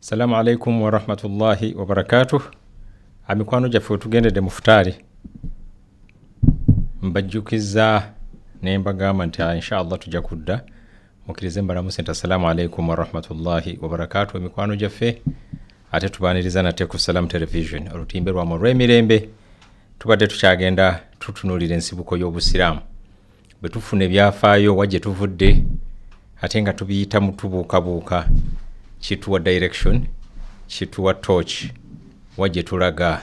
Assalamu alaikum wa rahmatullahi wa barakatuh. Amikwano jaffe tugendedde mu futari. Mbajjukiza ne mbagamba nti inshallah tujja kudda mukirize mbalamusa nti assalamu alaikum wa rahmatullahi wa barakatuh. Amikwano jaffe ate tubaniriza nate ku Salam Television olutimbe lwa Mirembe. Tubadde tukyagenda tutunulira ensibuko y'obusiramu bwe tufuna ebyafaayo wajje tuvudde ate nga tubiyita mu tubuukabuuka kituwa direction, kituwa torch, wajje tulaga.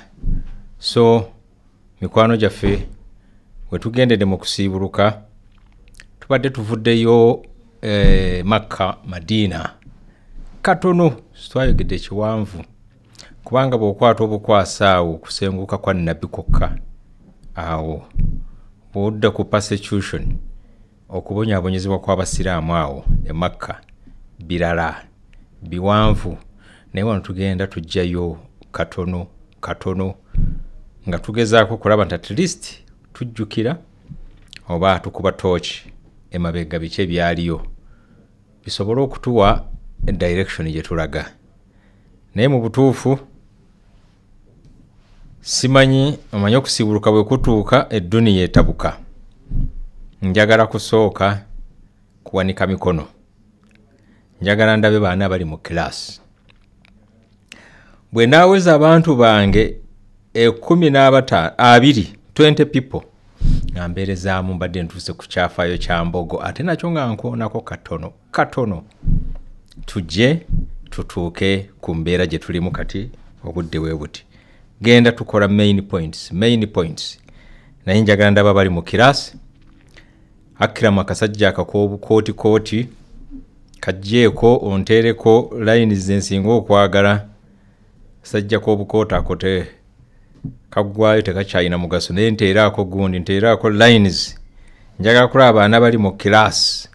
So mikwano jaffe we tugendedde mu kusiibuluka tubadde tuvuddeyo Makka Madina katono twayogedde kiwanvu kubanga bw'okwata obukwasa awo kusenguka kwa Nabbi kokka awo bw'odda ku persecution okubonyaabonyezebwa kw'abasiraamu awo e Makka birala biwanvu naye wano tugenda tujjayo katono nga tugezaako kulaba nti at least tujjukira oba tukuba torch emabega biki ebyaliyo bisobole okutuwa direction gye tulaga. Naye mu butuufu simanyi omanyi okusiibuluka bwe kutuuka edduniya etabuka. Njagala kusooka kuwanika mikono. Njagala ndabe baana bali mu class. Bwe naaweza abantu bange 20 people nga mbeerezaamu mbadde ntuuse ku kyafaayo kya mbogo ate nakyo nga nkoonako katono tujje tutuuke ku mbeera gye tulimu kati obudde bwe buti. Genda tukola main points naye njagala ndaba bali mu class. Akiramu akasajja akakooti kajjeeko onteereko lines zensinga okwagala sajja k'obukoota akote kaggwayo tekakyalina mugaso naye nteeraako gundi nteeraako lines. Njagala kulaba abaana bali mu class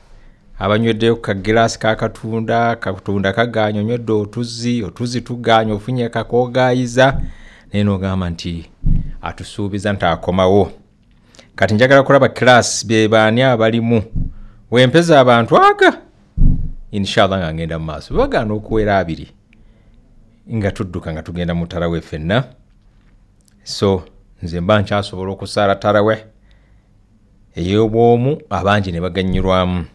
abanyweddeko ka glass kakatunda kagaanya onywedde otuzi tugaanya ofunye kakogaayiza naye n'ogamba nti atusuubiza nti akomawo. Kati njagala kulaba class be baani abalimu wempeza abantu aga inshallah nga ngenda mu maaso bagaana okuwera abiri nga tudduka nga tugenda mu tarawe ffenna. So nze mba nkyasobola okusaala tarawe ey'obwomu abangi ne baganyirwamu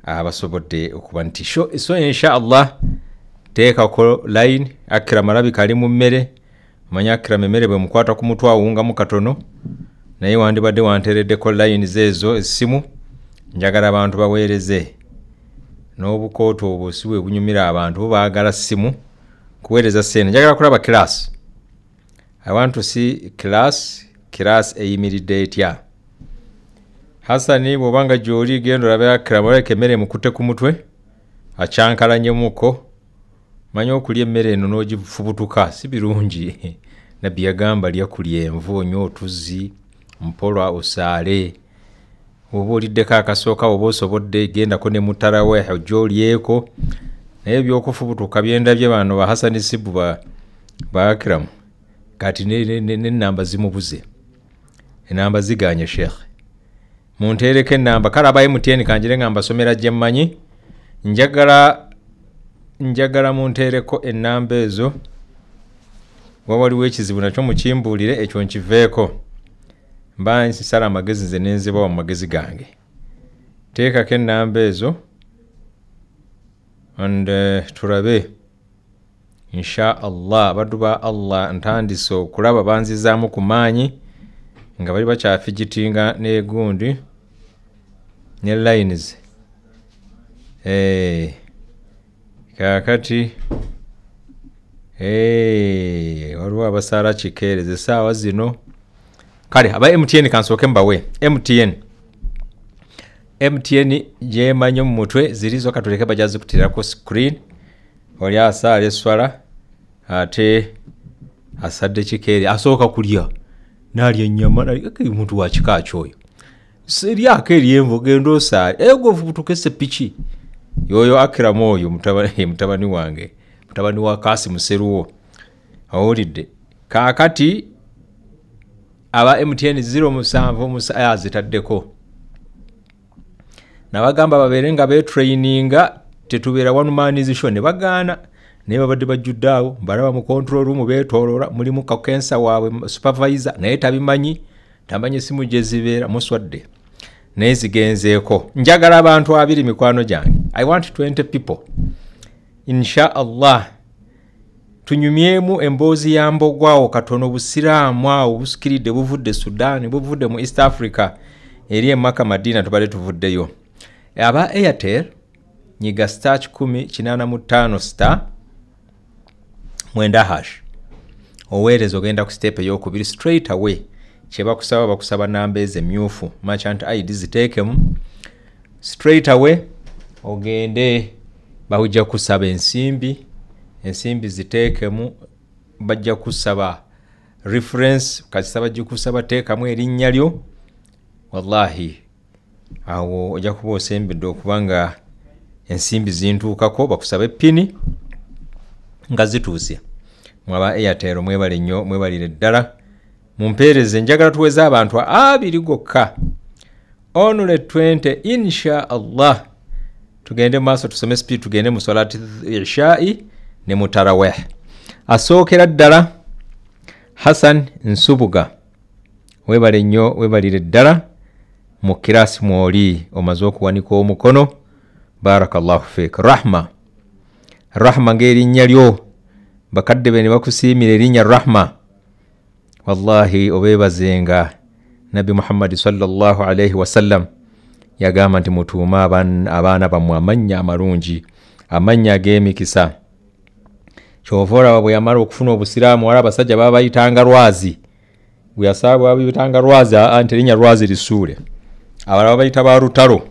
abasobodde okuba nti so inshallah teekako line. Akram alabika ali mu mmere manya Akram emmere bwe mukwata ku mutwe awungamu katono naye wandibadde wanteereddeko lines ezo essimu. Njagala abantu baweereze n'obukooto obwo si bwe bunyumira abantu baagala ssimu kuweereza ssente. Njagala kulaba class. I want to see class eyimiridde etya. Hasani bw'obanga gy'oli genda olabe Akram alabika emmere emukutte ku mutwe acyankalanyemuko. Manya okulya emmere eno n'ogifubutuka si birungi. Nabbi yagamba lya kulya envu onywa otuzi mpola osaale. Oba oliddeko akasooka oba osobodde gendako ne mutarawe gy'olyeko naye ebyokufubutuka byendabye bano ba Hasani Sibu ba Akram kati n'ennamba zimubuze. Ennamba ziganye Sheikh. Munteereko ennamba kale aba MTN kanjire nga mbasomera gye mmanyi. Njagala munteereko ennamba ezo. Waliwo ekizibu nakyo mukimbuulire ekyo nkiveeko. Mba nsala amagezi nze nenzibawa mu magezi gange. Teekako ennamba ezo and tulabe inshallah baddu ba Allah ntandise okulaba banzizaamu ku maanyi nga bali bakyafigitinga n'egundi ne lines. Kakati waliwo abasaala kikeereze saawa zino. Kale aba MTN kansooke mbawe. MTN gyemanyi mu mutwe zirizo katuleke bajazi kutirako screen. Oli asaala eswala ate asadde kikeere asooka kulya n'alya ennyama omuntu wa kika kyoyo. Seryako eryenvu genda osaale ego fubutukese piki yoyo Akram oyo mutabani wange mutabani wa Kasim Seruwo owulidde kaakati aba MTN 07 zitaddeko nabagamba babeere nga betraininga tetubeera one man show ne bagaana naye babadde bajjudde awo balaba mu control room beetoolola mulimu kakensa waabwe supervisor naye tabimanyi tamanyi simu gye zibeera muswadde naye zigenzeeko njagala abantu 2 mikwano gyange I want 20 people insha Allah tunyumyemu emboozi ya mbogwawo katono busiraamu awo busikiridde buvudde Sudan buvudde mu East Africa eri e Maka Madina tubale tuvuddeyo aba Airtel nyiga star 1085 star mwenda hash oweereza ogenda ku step ey'okubiri straight away kyeba kusaba bakusaba namba ezemyufu merchant ID ziteekemu straight away ogende bawujja kusaba ensimbi ziteekemu bajja kusaba reference kasaba jikusaba teekamu erinnya lyo wallahi awo ojja kuba osembedde okubanga ensimbi zintuukako bakusaba epini nga zituuse mwaba Airtel mwebale nnyo mwebalire ddala mumpeereze njagala tuweza abantu 2 gokka onule 20 insha Allah tugende maaso tusome speed tugende mu salati ishai ne mutarawih asookera ddala Hassan Nsubuga webale nnyo webalire ddala mu kirasi mwoli omaze okuwanika omukono barakallahu fik rahma ng'erinnya lyo bakadde be ne bakusiimira erinnya rahma wallahi obeebazenga Nabi Muhammad sallallahu alayhi wasallam yagamba nti mutuuma abaana bammwe amannya amalungi amannya ag'emikisa kyovora bwe yamala okufuna obusiraamu wala abasajja baba bayitanga Lwazi bwe yasaba bayitanga Lwazi anti erinnya Lwazi lisuule abalala bayita ba Lutalo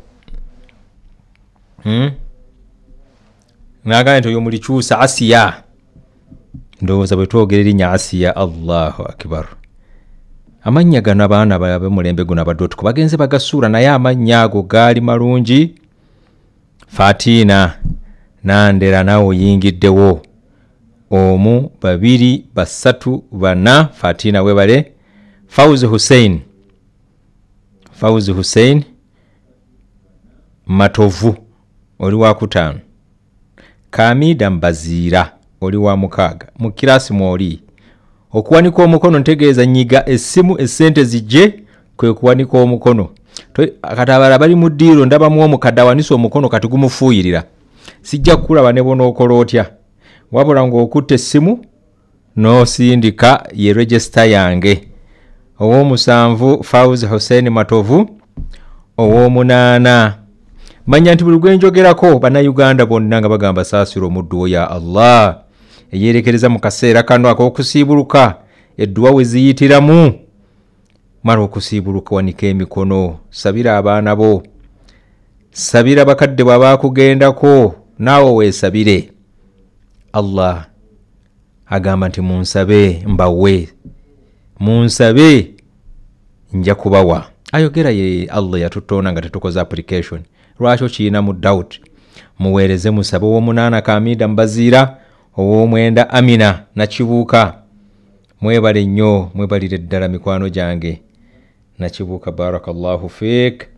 nagamba nti oyo mulikyusa Asiya ndowooza bwe twogera erinnya Asiya Allahu akbar amannya gano abaana babe mulembe guno abadde bagenze bagasuula naye amannya ago gaali malungi Fatina Nandera nawe oyingiddewo 1 2 3 4 Fatina webale Fauzi Hussein Matovu oli wa 5 Kamida Mbazira oli wa 6 mu kirasi mwoli okuwanika omukono ntegeeza nyiga essimu essente zijje kwe kuwanika omukono katabala bali mu ddiiro ndaba mu omukadde awanisa omukono kati gumufuuyirira sijja kulaba ne bona okola otya wabula ng'okutte essimu n'osindika ye register yange ow'omusanvu Fauzi Hussein Matovu ow'omunaana manya nti buli gwe njogerako bannayuganda bonna nga bagamba saasira omuddu ya Allah eyerekereza mu kaseera kano ak'okusiibuluka edduwa we ziyitiramu mara okusiibuluka wanika emikono sabira abaana bo sabira bakadde bw'abaakugendako naawe weesabire Allah agamba nti munsabe mbawe munsabe nja kubawa ayogera ye Allah yatutonda nga tetukoze application lwakyo kiina mu doubt muweereze musabe w'omunaana Kamida Mbazira ow'omwenda Amina Nakibuuka mwebale nnyo mwebalire ddala mikwano gyange Nakibuuka barakallahu fik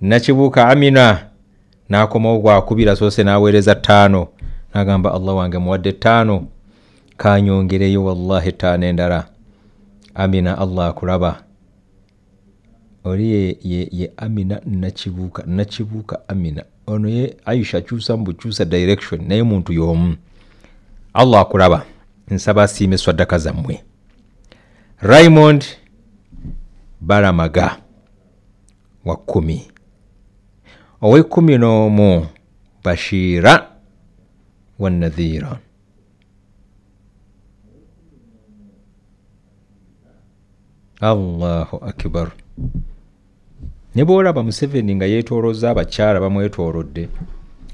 Nakibuuka Amina n'akomawo gwakubira soose n'aweereza 5 n'agamba Allah wange muwadde 5 kanyongereyo wallahi 5 endala Amina Allah akulaba oli ye Amina Nakibuuka Amina ono ye Aisha kyusa mbukyusa direction naye muntu y'omu Allah akulaba nsaba asiime swaddaka zammwe Raymond Baramaga wa 10 ow'e11 Bashira wa Nadhira Allahu akbar ne bw'olaba Museveni nga yeetoolooza abakyala bamwetoolodde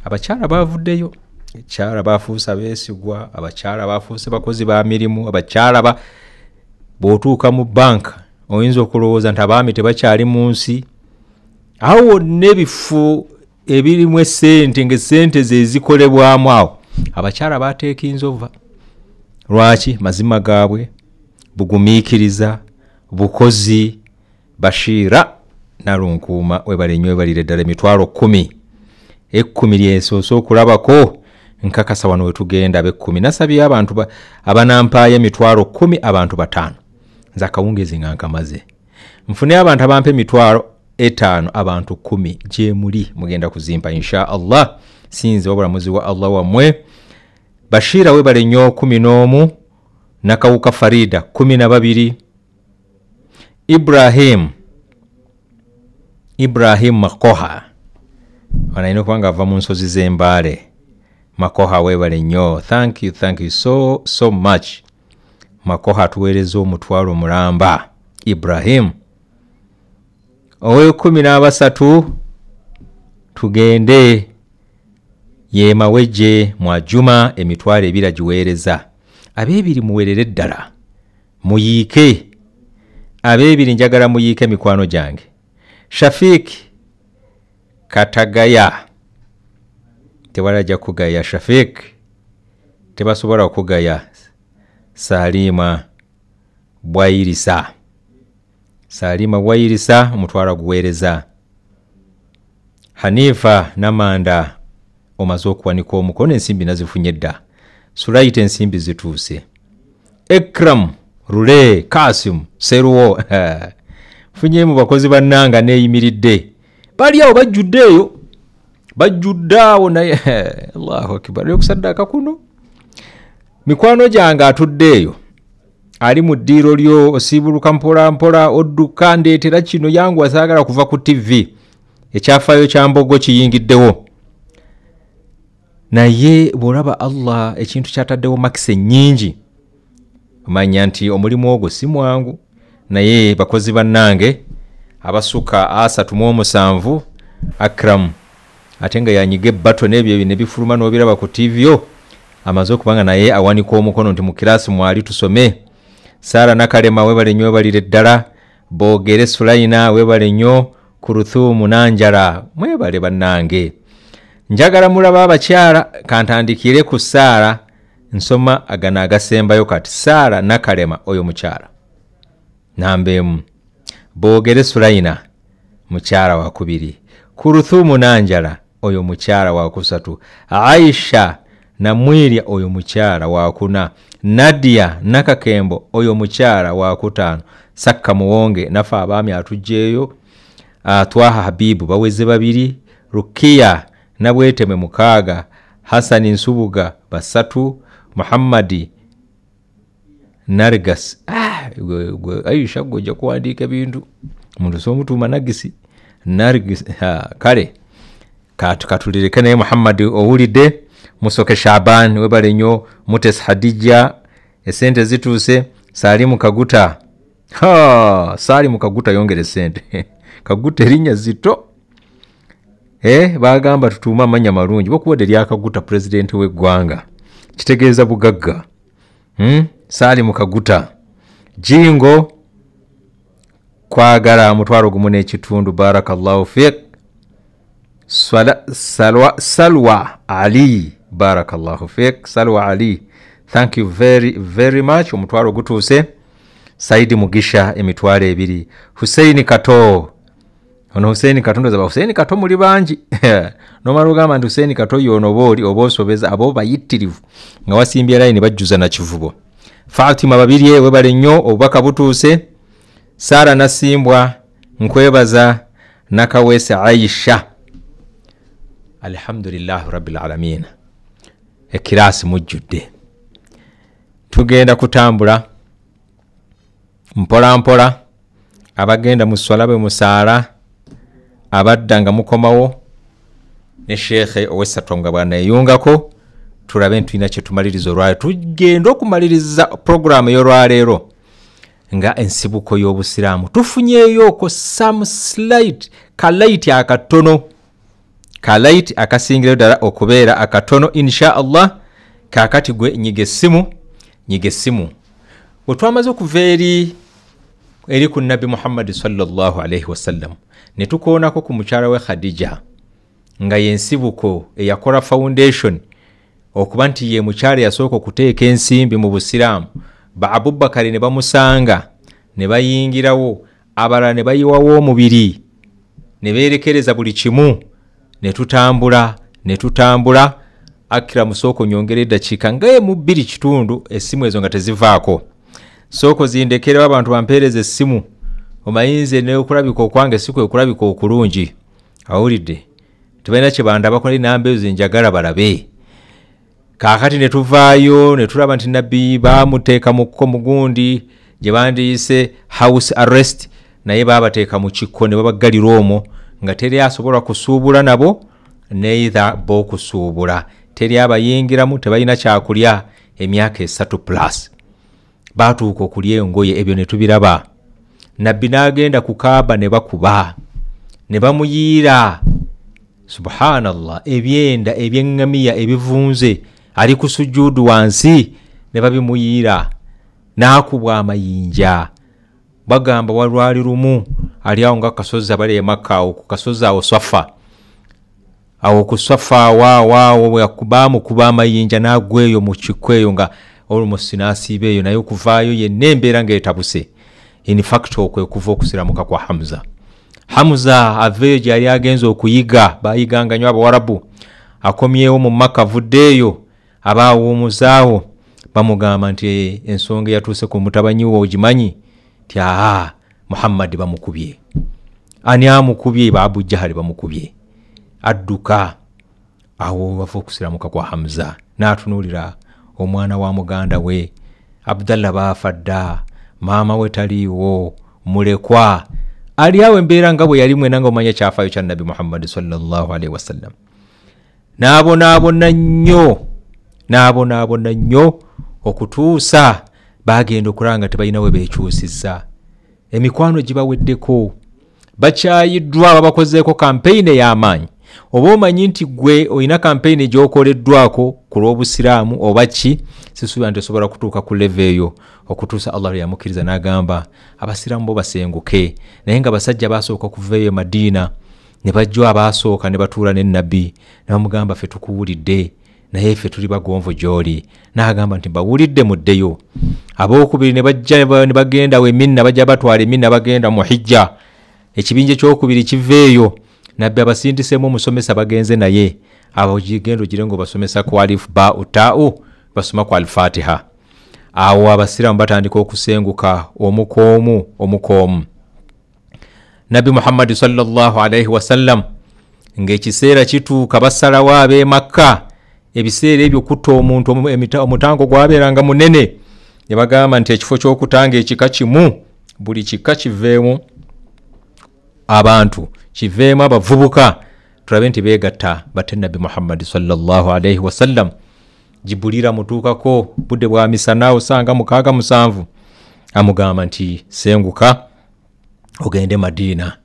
abakyala baavuddeyo abakyala baafuuse abeesigwa abakyala baafuuse bakozi ba mirimu abakyala bw'otuuka mu banka oyinza okulowooza nti abaami tebakyali mu nsi awo n'ebifo ebirimu essente ng'essente ze zikolebwamu awo abakyala baateeka inzova lwaki mazima gaabwe bugumiikiriza bukozi Bashira Nalunkuuma webale nnyo webalire ddala 10,000 10 lyensoose okulabako nkakasa wano wetugenda be10 nasabye abantu abanampaaye 10,000 abantu 5 nze akawungezi nga nkamaze nfune abantu abampe 5,000 abantu 10 gye muli mugenda kuzimpa insha Allah sinze wabulamuzi wa Allah wamwe Bashira webale nnyo 11 Nakawuka Farida 12 Ibrahim Makoha wanaino kubanga ava mu nsozi z'Embale Makoha webale nnyo thank you so much Makoha tuweereza omutwalo mulamba Ibrahim owe 13 tugende Yema Weje Mwajuma emitwalo 2 giweereza abebiri muwerere ddala muyiike abebiri njagala muyiike mikwano gyange Shafik Katagaya tewalajja kugaya Shafik tebasobola kugaya Salima Bwayirisa omutwalo guweereza Hanifa Namanda omaze okuwanika omukono ensimbi nazifunye dda Sulaita ensimbi zituuse Ekram Rule Kasim Seruwo funye mu bakozi bannanga neeyimiridde bali awo bajjuddeeyo naye Allahu akbar okusaddaka kuno mikwano gyange atuddeeyo ali mu ddiiro lyo osibuluka mpola odduka ndeetera kino yangu asaagala kuva ku TV ekyafaayo kya Mbogo kiyingiddewo naye bw'olaba Allah ekintu kyataddewo makise nnyingi omanya nti omulimu ogwo si mwangu naye bakozi bannange abasuka 37 Akram ate nga yanyiga ebbato n'ebyo ne bifuluma n'obiraba ku TV yo amaze okubanga naye awanika omukono nti mu kirasi mwali tusome Sara Nakalema webale nnyo balire ddala Boogere Sulaina webale nnyo Kuruthumu Nanjala mwebale bannange njagala mulaba abakyala kantandikire ku Sara nsoma agana agasembayo kati Sara Nakalema oyo mukyala nambemu Boogere Sulaina mukyala wa 2 Kuruthumu Nanjala oyo mukyala wa 3 Aisha Namwirya oyo mukyala wa 4 Nadia Nakakembo oyo mukyala wa 5 Sakka Muwonge nafa abaami atujjeeyo Twaha Habibu baweze 2 Rukia Nabweteme 6 Hasani Nsubuga 3 Muhammadi Nargas Aisha goja kuandika bintu mundu so mutuma Nagisi Nargis kale katulireke naye Muhammadi owulidde Musoke Shaban webale nnyo Mutes Hadija esente zituuse Salimu Kaguta Salimu Kaguta yongere sente Kaguta erinnya zito bagamba tutuuma amanya malungi bokuwadde lyakaguta president w'eggwanga kitegeeza bugagga Salimu Kaguta Jingo kwagala mutwalo gumu n'ekitundu barakallahu fik Salwa Ali barakallahu fik Salwa Ali thank you very much omutwalo gutuuse Saidi Mugisha emitwalo 2 Hussein Kato ono Hussein Kato ndoza Hussein Kato muli bangi nomalo gamba ndi Hussein Kato yono boli obosobeza abo bayitirivu nga wasimbye line bajjuza na kivubo Fatima babiri webale nnyo obubaka butuuse Sara Nasimbwa nkwebaza Nakawese Aisha alhamdulillah rabbil alamin ekirasi mujjudde tugenda kutambula mpola abagenda mu swala be musaala abaddanga mukomawo ne Sheikh Owessatonga bwana yungako tulabe ntwina kye tumalirizo lwayo tugenda okumaliriza program yo lwaleero nga ensibuko y'obusiraamu tufunyeyo ko some slight kalight akatono kalight akasingira ddala okubeera akatono insha Allah kakati gwe nyige simu otwamaze okuva eri ku Nabi Muhammad sallallahu alayhi wasallam ne tukoonako ku mukyala we Khadija nga yensibuko eyakola foundation okuba nti ye mukyala yasooka okuteeka ensimbi mu busiraamu. Ba Abubakari ne bamusanga ne bayingirawo, abalala ne bayiwawo omubiri ne beerekereza buli kimu, ne tutambula Akram Sooko nyongera eddakiika nga mu 2 kitundu essimu ezo nga tezivaako. Sooko zindekera abantu bampeereza essimu, omayinze ne okulabika okwange si kwe kulabika okulungi. Awulidde tebalina kye bandabako n'inamba ezo njagala balabe. Kaakati ne tuvaayo ne tulaba nti Nabbi baamuteeka mu kkomo gundi gye bandiyise house arrest, naye baabateeka mu kikko ne babaggalira omwo nga teri asobola kusuubula nabo neither bo kusuubula. Teri abayingiramu, tebalina kyakulya emyaka 3+. Baatuuka okulya engoye, ebyo ne tubiraba. Nabbi n'agenda ku Kaaba ne bakuba ne bamuyiira. Subhanallah, ebyenda ebyengamiya ebivunze ali ku sujudu wansi ne babimuyiira, n'akubwa amayinja. Bagamba walwali lumu ali awo nga kasozi abali e Makka, ku kasozi awo Safa. Awo ku Safa waawo yakuba amayinja n'agweyo mu kikweyo nga olumusi n'asiiba eyo, naye okuvaayo yenna embeera ng'etabuse. In fact okwe kuva okusiramuka kwa Hamza aveeyo gye yali agenza okuyiga, baayiganga nnyo Abawarabu. Akomyewo mu Makka, avuddeeyo abaawuumuzaawo bamugamba nti ensonga yatuuse ku mutabanyi wo ogimanyi, ti Muhammad bamukubye. Ani amukubye? Abu Jahali bamukubye. Adduka awo wava okusiramuka kwa Hamza, n'atunuulira omwana wa muganda we Abdallah baafadda, maama we taliiwo, mulekwa ali awo embeera nga bwe yali mwena nga omanya kyafaayo kya Nabi Muhammad sallallahu alaihi wasallam. N'abonaabona nnyo okutuusa bagenda okulanga tebalina we beekyusizza. Emikwano gibaweddeko, bakyayiddwa babakozeeko kampeyini ey'amaanyi. Oba omanyi nti gwe olina kampeyini gy'okoleddwako ku lw'obusiraamu oba ki, sisuubira nti osobola kutuuka ku leve eyo okutuusa Allah lwe yamukkiriza n'agamba abasiraamu bo basenguke. Naye nga basajja baasooka okuveeyo Madiina ne bajja abaasooka ne batuula ne Nabbi ne bamugamba ffe tukuwulidde naye ffe tuli bagonvu gy'oli. N'agamba nti mbawulidde muddeyo. Abookubiri ne bajja ne bagenda Minna, bajja batwala Minna bagenda mu Hijja. Ekibinja ekyokubiri kiveeyo, Nabbi abasindisemu omusomesa bagenze naye. Abo gigendo girengo basomesa ku alif ba utau, basoma ku al-Fatiha. Awo abasiraamu batandika okusenguka omukoomu. Nabi Muhammad sallallahu alaihi wasallam ng'ekiseera kituuka basalawo ab'e Makka. Ebiseera ebyo kutta omuntu omutango gwabeeranga munene. Ne bagamba nti ekifo ky'okutanga ekika kimu, buli kika kiveemu abantu, kiveemu abavubuka, tulabe nti beegatta batte Nabi Muhammad sallallahu alaihi wasallam. Jibulira mutuukako budde bwa misana osanga 6-7 amugamba nti senguka ogende Madiina.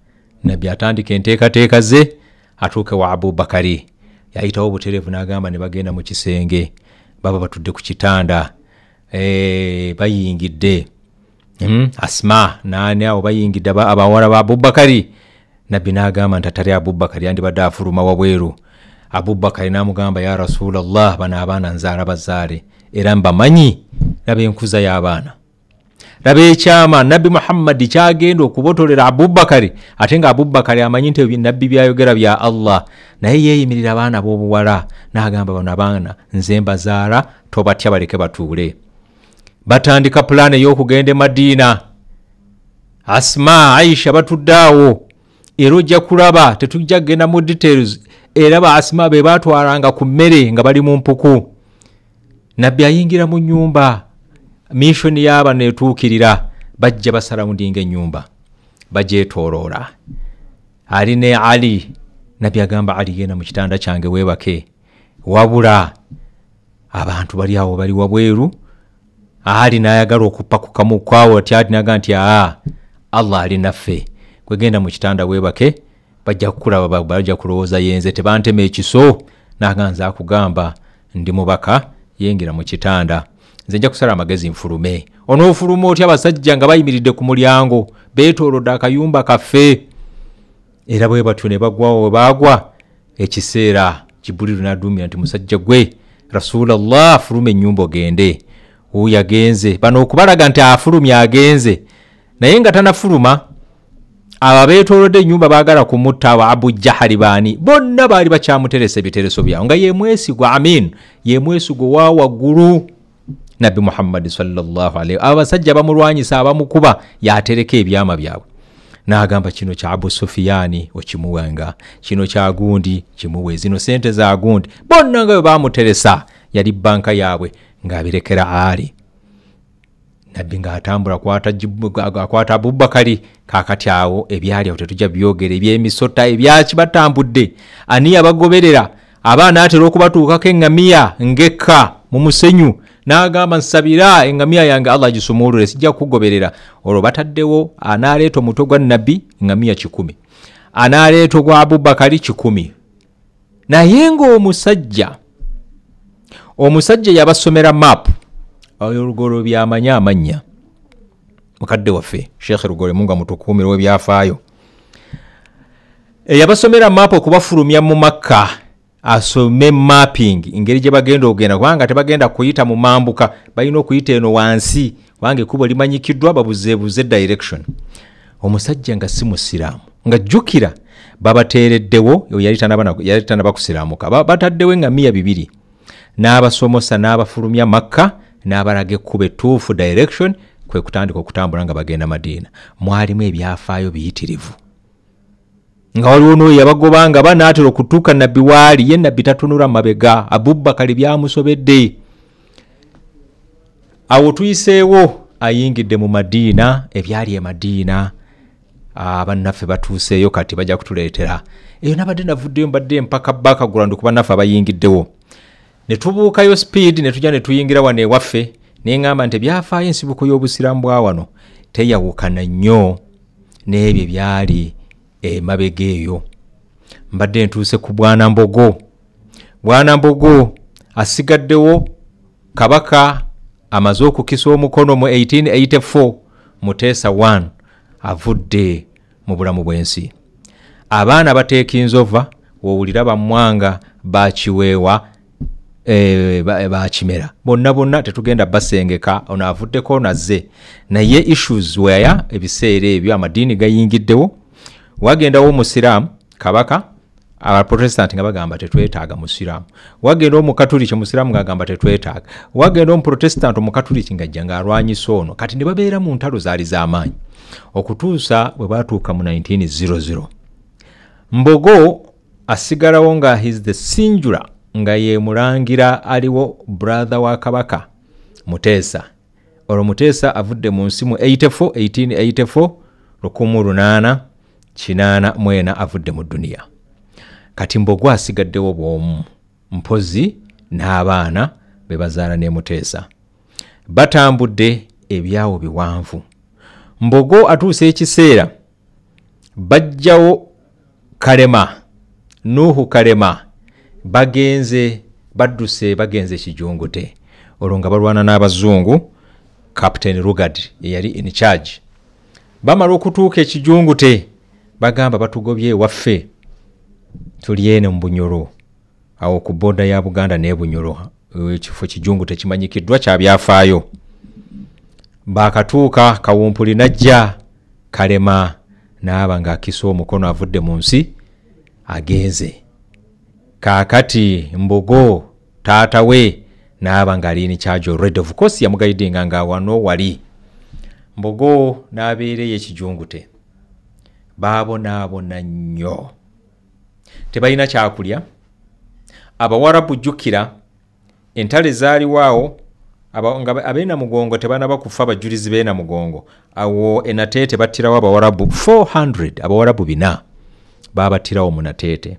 Nabbi atandika enteekateeka ze atuuke wa Abubakari. Yayitawo obutereevu n'agamba ne bagenda mu kisenge, baba batudde ku kitanda bayingidde. Asma naani awo bayingidde abawala ba Abubakari. Nabbi n'agamba nti atali Abubakari yandibadde afuluma wabweru. Abubakari n'amugamba ya Rasulallah, bano abaana nzaala bazaale era mbamanyi, laba enkuza y'abaana, laba ekyama Nabbi Muhammad kyagenda okubotolera Abubakari, ate nga Abubakari amanyi nti Nabbi byayogera bya Allah, naye yeeyimirira abaana b'obuwala n'agamba bano abaana nze mbazaala, tobatya baleke batuule. Batandika pulaani ey'okugenda Madiina. Asma, Aisha batuddaawo, era ojja kulaba tetujja kugenda mu details. Era ba Asma be batwalanga ku mmere nga bali mu mpuku. Nabbi ayingira mu nnyumba, mission y'aba netuukirira, bajja basarawundinga ennyumba, bagyetooloola. Ali ne Ali, Nabbi agamba Ali genda mu kitanda kyange weebake, wabula abantu bali awo bali wabweru. Ali n'ayagala okuppa ku kamu kwawo, ati naga nti Allah ali naffe, kwegenda mu kitanda weebake, bajja kukulaba bajja kulowooza yenze tebantema ekiso. N'aganza akugamba ndi mubaka, yengira mu kitanda, nze nja kusala amagezi nfulume. Onoofuluma otya abasajja nga bayimiridde ku mulyango beetoolodde akayumba kaffe? Era bwe batyo ne bagwawo, we baagwa ekiseera Jibuliru n'aduumira nti musajja gwe Rasulallah afulume ennyumba ogende. Oyo agenze. Bano okubalaga nti afulumya agenze. Naye nga tanafuluma ababeetoolodde ennyumba baagala kumutta aba Abu Jahali baani bonna baali bakyamuteresa ebitereso byawe nga ye mwesigwa amin ye mwesigwa wa waggulu Nabbi Muhammad sallallahu alaihi abasajja bamulwanyisa abamukuba yatereka ebyama byabwe n'agamba kino kya Abu Sufiyani okimuwenga kino kya gundi kimuwe zino sente za gundi bonna nga bamuteresa yali banka yaabwe ng'abirekera Ali Nabbi ng'atambula akwata Abubakari kaakati awo ebyali awo tetujja byogera ebyemisota ebyaki batambudde ani abagoberera abaana atera okubatuukako eŋŋamiya ngekka mu musenyu n'agamba nsabira eŋŋamiya yange Allah agisumulule sijja kugoberera olwo bataddewo anaaleeta omutwe gwa Nabbi eŋŋamiya 100 anaaleeta ogwa Abubakari 100 naye ng'omusajja yabasomera map Rugolo byamanya amanya mukadde waffe Sheikh Rugolo munga mutukuumira webyafaayo yabasomera map okubafulumya mu Makka asome mapping ingeri gye bagenda ogenda kubanga tebagenda kuyita mu mambuka balina okuyita eno wansi wange kubo limanyikiddwa babuzeebuze direction omusajja nga si musiraamu nga jjukira babateereddewo yali tanaba kusiraamuka bataddewo eŋŋamiya 2 n'abasomosa n'abafulumya Makka n'abalaga ekkuba ettuufu direction kwe kutandika okutambula nga bagenda Madina mwalimu ebyafaayo biyitirivu nga waliwo n'oyo yabagobanga banaatera okutuuka Nabbi waali ye Nabbi tatunula mabega Abubakari byamusobedde awo tuyiseewo ayingidde mu Madina ebyali e Madina abannaffe batuuseeyo kati bajja kutuleetera eyo nabadde navuddeyo mbadde mpaka Bakagurand kuba naffe abayingiddewo ne tubuukayo speed ne tujja ne tuyingira wano ewaffe ne ngamba nti byafaayo ensibuko y'obusiraamu bwa wano teyawukana nnyo n'ebyo byali emabega eyo mbadde ntuuse ku Bwana Mbogo asigaddewo kabaka amaze okukisa omukono mu 1884 Muteesa 1 avudde mu bulamu bw'ensi abaana bateeka inzova wowulira bamwanga bakiweewa bakimera bonna tetugenda basengeka ono avuddeko nazze naye issues where ebiseera ebyo amadini gayingiddewo wagendawo omusiraamu kabaka abaprotestant nga bagamba tetwetaaga musiraamu wagenda omukatuliki omusiraamu ng'agamba tetwetaaga wagenda omuprotestant omukatuliki ng'ajja ng'alwanyisa ono kati ne babeera mu ntalo zaali z'amaanyi okutuusa bwe baatuuka mu 1900 Mbogo asigalawo nga his the singular nga ye mulangira aliwo brother wa kabaka Muteesa olwo Muteesa avudde mu nsi mu 1884 1884 avudde mu dunia kati Mbogo asigaddewo bw'omu mpozi n'abaana be bazaala ne Muteesa batambudde ebyawo biwanvu Mbogo atuuse ekiseera bajjawo Kalema Nuhu Kalema badduse bagenze Kijungute olwo nga balwana n'abazungu Captain Rugard yali in charge bamala okutuuka Ekijungute bagamba batugobye waffe tuliene mu Bunyoro awo ku boda ya Buganda ne Bunyoro ekifo Kijungute kimanyikiddwa kya byafaayo bakatuuka Kawumpuli najja Kalema n'aba ng'akisa omukono avudde mu nsi agenze kaakati Mbogo taata we n'aba ng'ali in charge already of course yamugaidinga nga wano wali Mbogo n'abeereyo Ekijungute baabona nnyo tebalina kyakulya Abawarabu jjukira entale zaaliwaawo abeena mugongo tebanaba kufa abajulizi beena mugongo awo enateete battirawo Abawarabu 400 Abawarabu 4 babattirawo mu nateete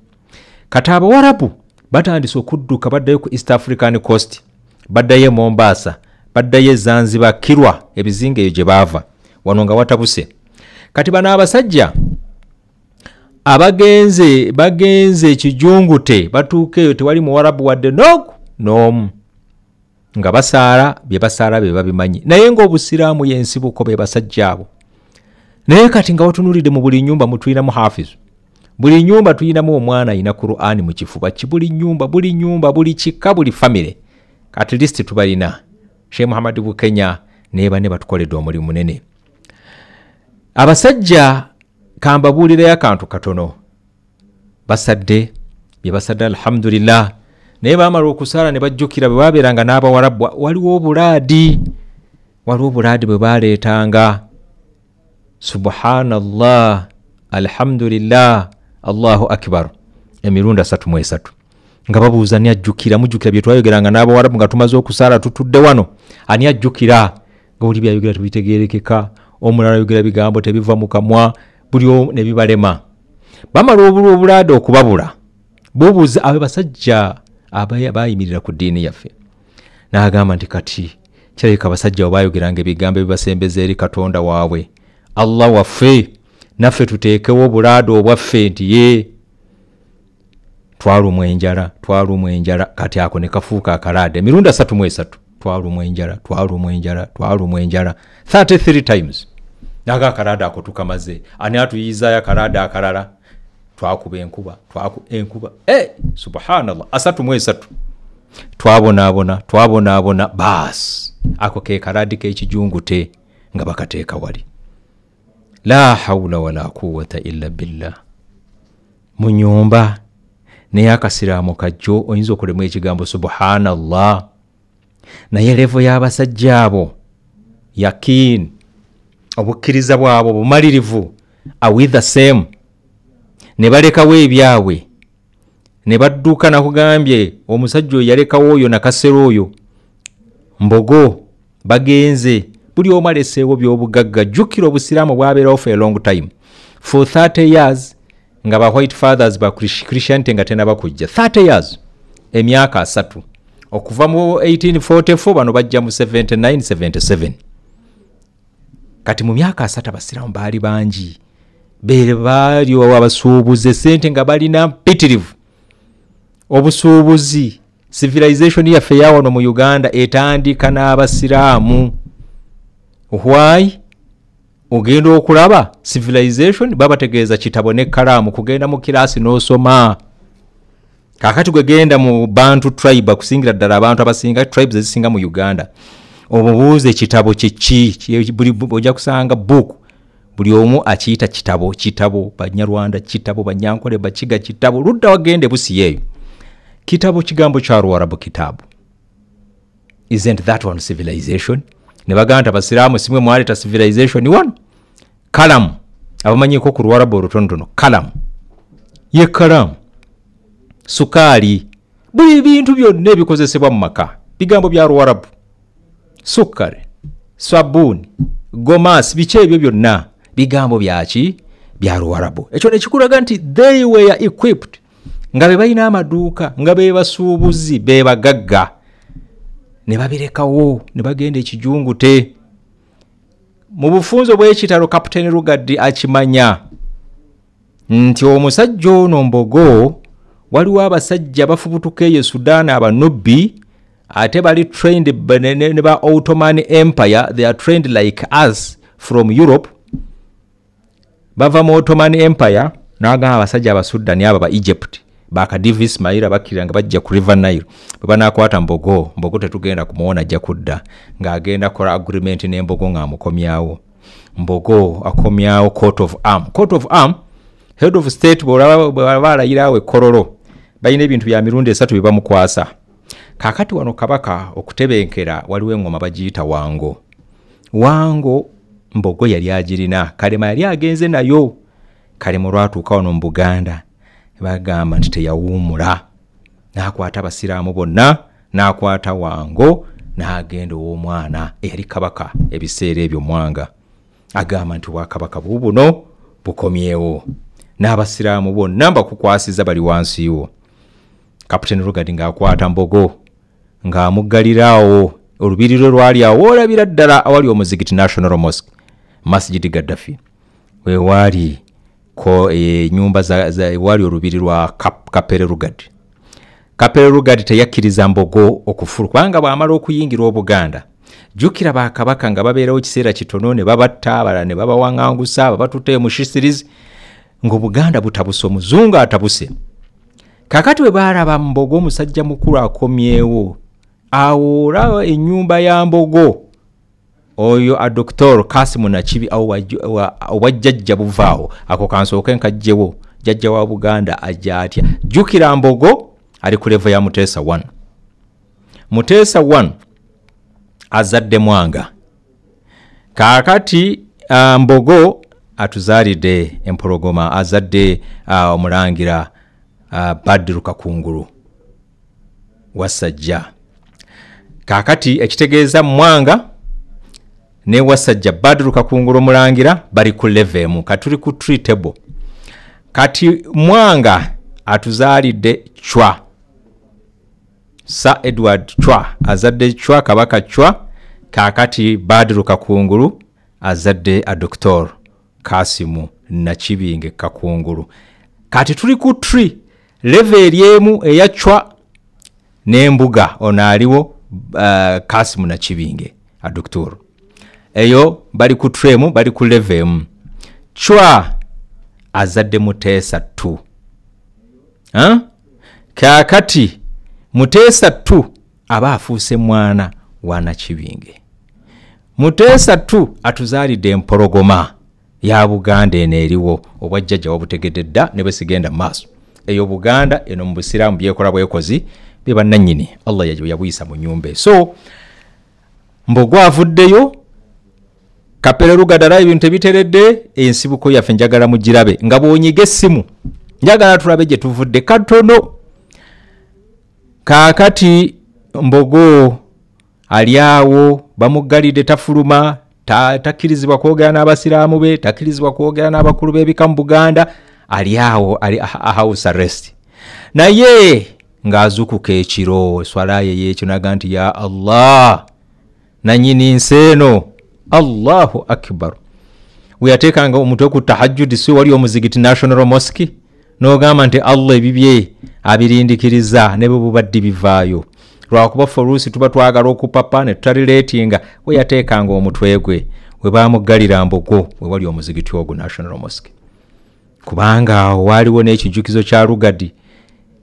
kati Abawarabu batandise okudduka baddayo ku East African Coast baddayo Mombasa baddayo Zanzibar Kirwa ebizinga eyo gye baava wano nga watabuse kati bano abasajja bagenze Ekijungute batuuka eyo tewali Muwarabu wadde n'omu nga basaala bye babimanyi naye ng'obusiraamu y'ensibuko be basajja abo naye kati nga watunulidde mu buli nnyumba mutuyinamu hafiz buli nnyumba tuyinamu omwana ayina Qur'ani mu kifuba buli nnyumba buli kika buli family at least tubalina Sheikh Muhammad Bukenya neba ne batukoledde omulimu munene. Abasajja kambabulire akantu katono basadde bye basadde alhamdulillah naye baamala okusala ne bajjukira bwe babeeranga n'abawarabu waliwo obulaadi bwe baleetanga subhanallah alhamdulillah Allahu akbar emirundi 33 nga babuuza ani ajjukira mujjukira bye twayogeranga n'abawarabu nga tumaze okusala tutudde wano ani ajjukira nga buli byayogera tubitegeerekeka omulala yogera bigambo tebiva mu kamwa buli ne bibalema bamala obulaadi okubabula bubuuza abo basajja abayimirira ku ddiini yaffe n'agamba nti kati kirabika abasajja bayogeranga ebigambo ebibasembeza eri Katonda waabwe Allah waffe naffe tuteekewo obulaadi obwaffe nti ye twalumwa enjala kati ako ne kafuuka akalaade emirundi 33 twalumwa enjala 33 times naga akalaade ako tukamaze ani atuyizaayo akalaade akalala twakuba enkuba subhanallah 33 twabonaabona baas ako ke kalaade k'ekijungute nga bakateeka wali la hawla wala quwwata illa billah mu nyumba naye akasiraamu kajjo oyinza okulemu ekigambo subhanallah naye levo y'abasajja abo yakin obukkiriza bwabo bumalirivu are the same ne balekawo ebyabwe ne badduka nakugambye omusajja oyo yalekawo oyo nakasero oyo mbogo bagenze buli omu aleseewo by'obugagga jjukira obusiraamu bwabeerawo for a long time for 30 years nga ba white fathers ba Christianity nga tena bakujja 30 years emyaka 3 okuva mu 1844 bano bajja mu 79-77 kati mu myaka 3 abasiraamu baali bangi baali abasuubuze sente nga balina mpitirivu obusuubuzi civilization yaffe ya wano mu Uganda etandika n'abasiraamu why ogenda okulaba civilization babategeeza kitabo ne kalamu kugenda mu kirasi n'osoma kakati gwe genda mu Bantu tribe kusingira ddala abantu abasinga tribes ezisinga mu Uganda obubuuze kitabo kiki buli ojja kusanga book buli omu akiyita kitabo Banyarwanda kitabo Banyankole Bakiga kitabo ludda wagende busiyeyo kitabo kigambo kya Luwarabu kitabu isn't that one civilization ne baganda abasiraamu simwe mwaleta civilization one kalamu abamanyiko ku Luwarabu olutonotono kalamu ye kalamu sukali buli bintu byonna ebikozesebwa mu maka bigambo bya Luwarabu sukari sabuni gomasi bice ebyo byonna bigambo byaki bya Luwarabu ekyo ne kikulaga nti they were equipped nga be balina amaduuka nga be basuubuzi be bagagga ne babirekawo ne bagenda ekijungute mu bufunzo bw'ekitalo Kapiteni Lugadi akimanya nti omusajja ono mbogo waliwo abasajja bafubutuka eyo Sudan abanubbi ate bali trained ne ba Ottoman Empire they are trained like us from Europe bava mu Ottoman Empire naga abasajja abasudani aba ba Egypt bakadivi Ismail bakiranga bajja ku River Nile bana kwata mbogo tetugenda kumuona ajja kudda ng'agenda kola agreement n'embogo ng'amukomyawo mbogo akomyawo court of arm head of state balayirawo ekololo balina ebintu bya mirundi 3 bibamukwasa kakati wano kabaka okutebenkera waliwo engoma bagiyita wango mbogo yali agirina kalema yali agenze nayo kalema lwatuuka wano mu Buganda bagamba nti teyawuumula n'akwata abasiraamu bonna n'akwata wango n'agenda ow'omwana eyali kabaka ebiseera ebyo mwanga agamba nti Bwakabaka buno bukomyewo n'abasiraamu bonna bakukwasiza bali wansiwo Kapiteni Lugadi ng'akwata mbogo ng'amuggalirawo olubiriro lwali awo olabira ddala awali omuzigiti National Mosque Masjid Gaddafi wewaali ko nyumba za wali olubiri lwa Kapere Lugadi teyakkiriza mbogo okufulu kubanga bwamala okuyingira Obuganda jukira bakabaka nga babeerawo kiseera kitono ne babatta abala ne babawangangusa babatutte mu shisirizi ng'Obuganda butabuse omuzungu atabuse kakati we baalaba mbogo omusajja mukulu akomyewo awo olaba ennyumba ya Mbogo oyo a Dr. Kasimu Nakibi owajjajja buvaawo ako kansooke nkajjewo jjajja wa Buganda ajja atya jjukira Mbogo ali ku level ya Muteesa 1 Muteesa 1 azadde Mwanga kaakati Mbogo atuzaalidde empologoma azadde omulangira Badru Kakungulu Wasajja kaakati ekitegeeza Mwanga ne Wasajja Badru Kakungulu omulangira bali ku level emu katuli ku treatable kati Mwanga atuzaalidde Chwa Sir Edward Chwa azadde Chwa Kabaka Chwa kaakati Badru Kakungulu azadde a Dr. Kasimu Nakibinge Kakungulu kati tuli ku tree level emu eya Chwa n'embuga ono aliwo Kasimu Nakibinge a Dr. eyo bali ku tree bali ku level emu Chwa azadde Muteesa 2 kaakati Muteesa 2 aba afuuse mwana wa Nakibinge Muteesa 2 atuzaalidde empologoma ya Buganda eno eriwo obwajjajja wabutegedde dda ne bwe sigenda maaso eyo Buganda eno mu Busiraamu byekola bwekozi be bannannyini Allah yabuyisa mu nnyumba so Mbogo avuddeyo Kapere Lugadala ebintu tebiteredde ensibuko yaffe njagala mugirabe nga bwonyiga essimu njagala tulabe gye tuvudde katono kaakati Mbogo aliawo bamuggalidde tafuluma takkirizibwa kwogera n'abasiraamu be takkirizibwa kwogera n'abakulu b'ebika mu Buganda aliawo ali house arrest naye ng'azukuka ekiro swala ye y'ekyo naga nti ya Allah nanyini nseeno Allahu akbar weyateekanga omutwe ku tahajjud si wali omuzigiti National Mosque n'ogamba nti Allah ebibye abirindikiriza ne bwe bubadde bivaayo lwakuba folusi tuba twagala okupapa ne tutalireetinga weyateekanga omutwe gwe we baamuggalira Mbogo we wali omuzigiti ogwo National Mosque kubanga waliwo n'ekijjukizo kya Lugadi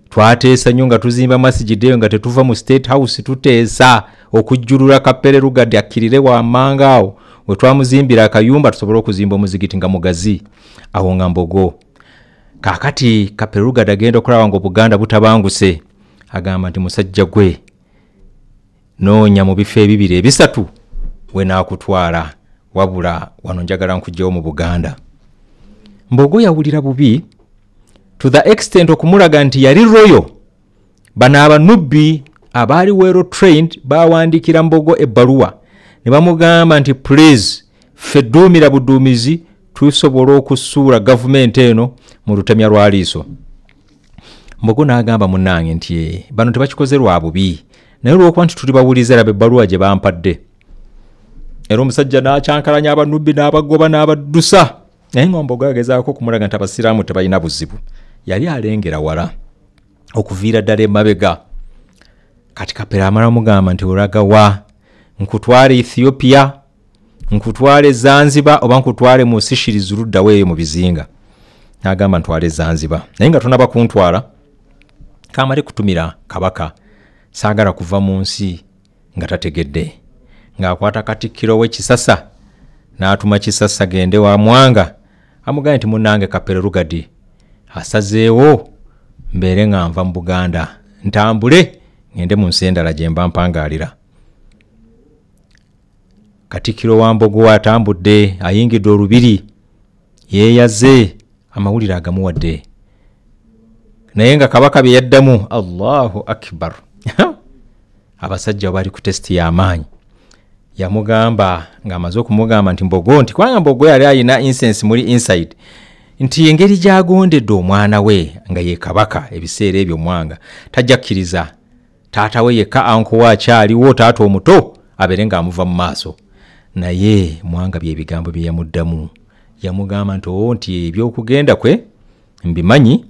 twateesa nnyo nga tuzimba masjid eyo nga tetuva mu State House tuteesa okujjulula Kapere Lugadi akkirire wammanga awo we twamuzimbira akayumba tusobole okuzimba omuzigiti nga mugazi awo nga Mbogo kaakati Kapere Lugadi agenda okulaba nga Buganda butabanguse agamba nti musajja gwe noonya mu bifo ebibiri ebisatu we naakutwala wabula wano njagala nkujjawo mu Buganda Mbogo yawulira bubi to the extent okumulaga nti yali royal bano abanubbi abaali wero trained bawandikira Mbogo ebbaluwa ne bamugamba nti please fedduumira buduumizi tusobola okusuula gavumenti eno mu lutemya lwa liiso Mbogo n'agamba munnange nti bano tebakikoze lwa bubi naye olw'okuba nti tuli bawulize laba ebbaluwa gye bampadde era omusajja n'akyankalanya abanubbi n'abagoba n'abaddusa naye nga Mbogo yagezaako okumulaga nti abasiraamu tebalina buzibu yali alengera wala okuviira ddala emabega kati Kapere amala amugamba nti olaga wa nkutwale Ethiopia nkutwale Zanzibar oba nkutwale mu Seychelles luddawo eyo mu bizinga n'agamba ntwale Zanzibar naye nga tonaba kuntwala kamale kutumira kabaka saagala kuva mu nsi nga tategedde ng'akwata Katikkiro we Kisasa n'atuma Kisasa gende wa Mwanga amugamba nti munnange Kapere Lugadi asazeewo mbeere nga nva mu Buganda ntambule ngende mu nsi endala gye mba mpangaalira Katikkiro wa Mbogo atambudde ayingidde olubiri yeeyaze amawulire agamuwadde naye nga kabaka bye yaddamu Allahu akbar abasajja bali ku testi y'amaanyi yamugamba ng'amaze okumugamba nti Mbogo nti kubanga Mbogo yali ayina incense muri inside nti engeri gy'agondedde omwana we nga ye kabaka ebiseera ebyo Mwanga tajja kkiriza taata we yekka anko we akyaliwo taata omuto abeere ng'amuva mu maaso naye Mwanga bye bigambo bye yamuddamu yamugamba nti ebyokugenda kwe mbimanyi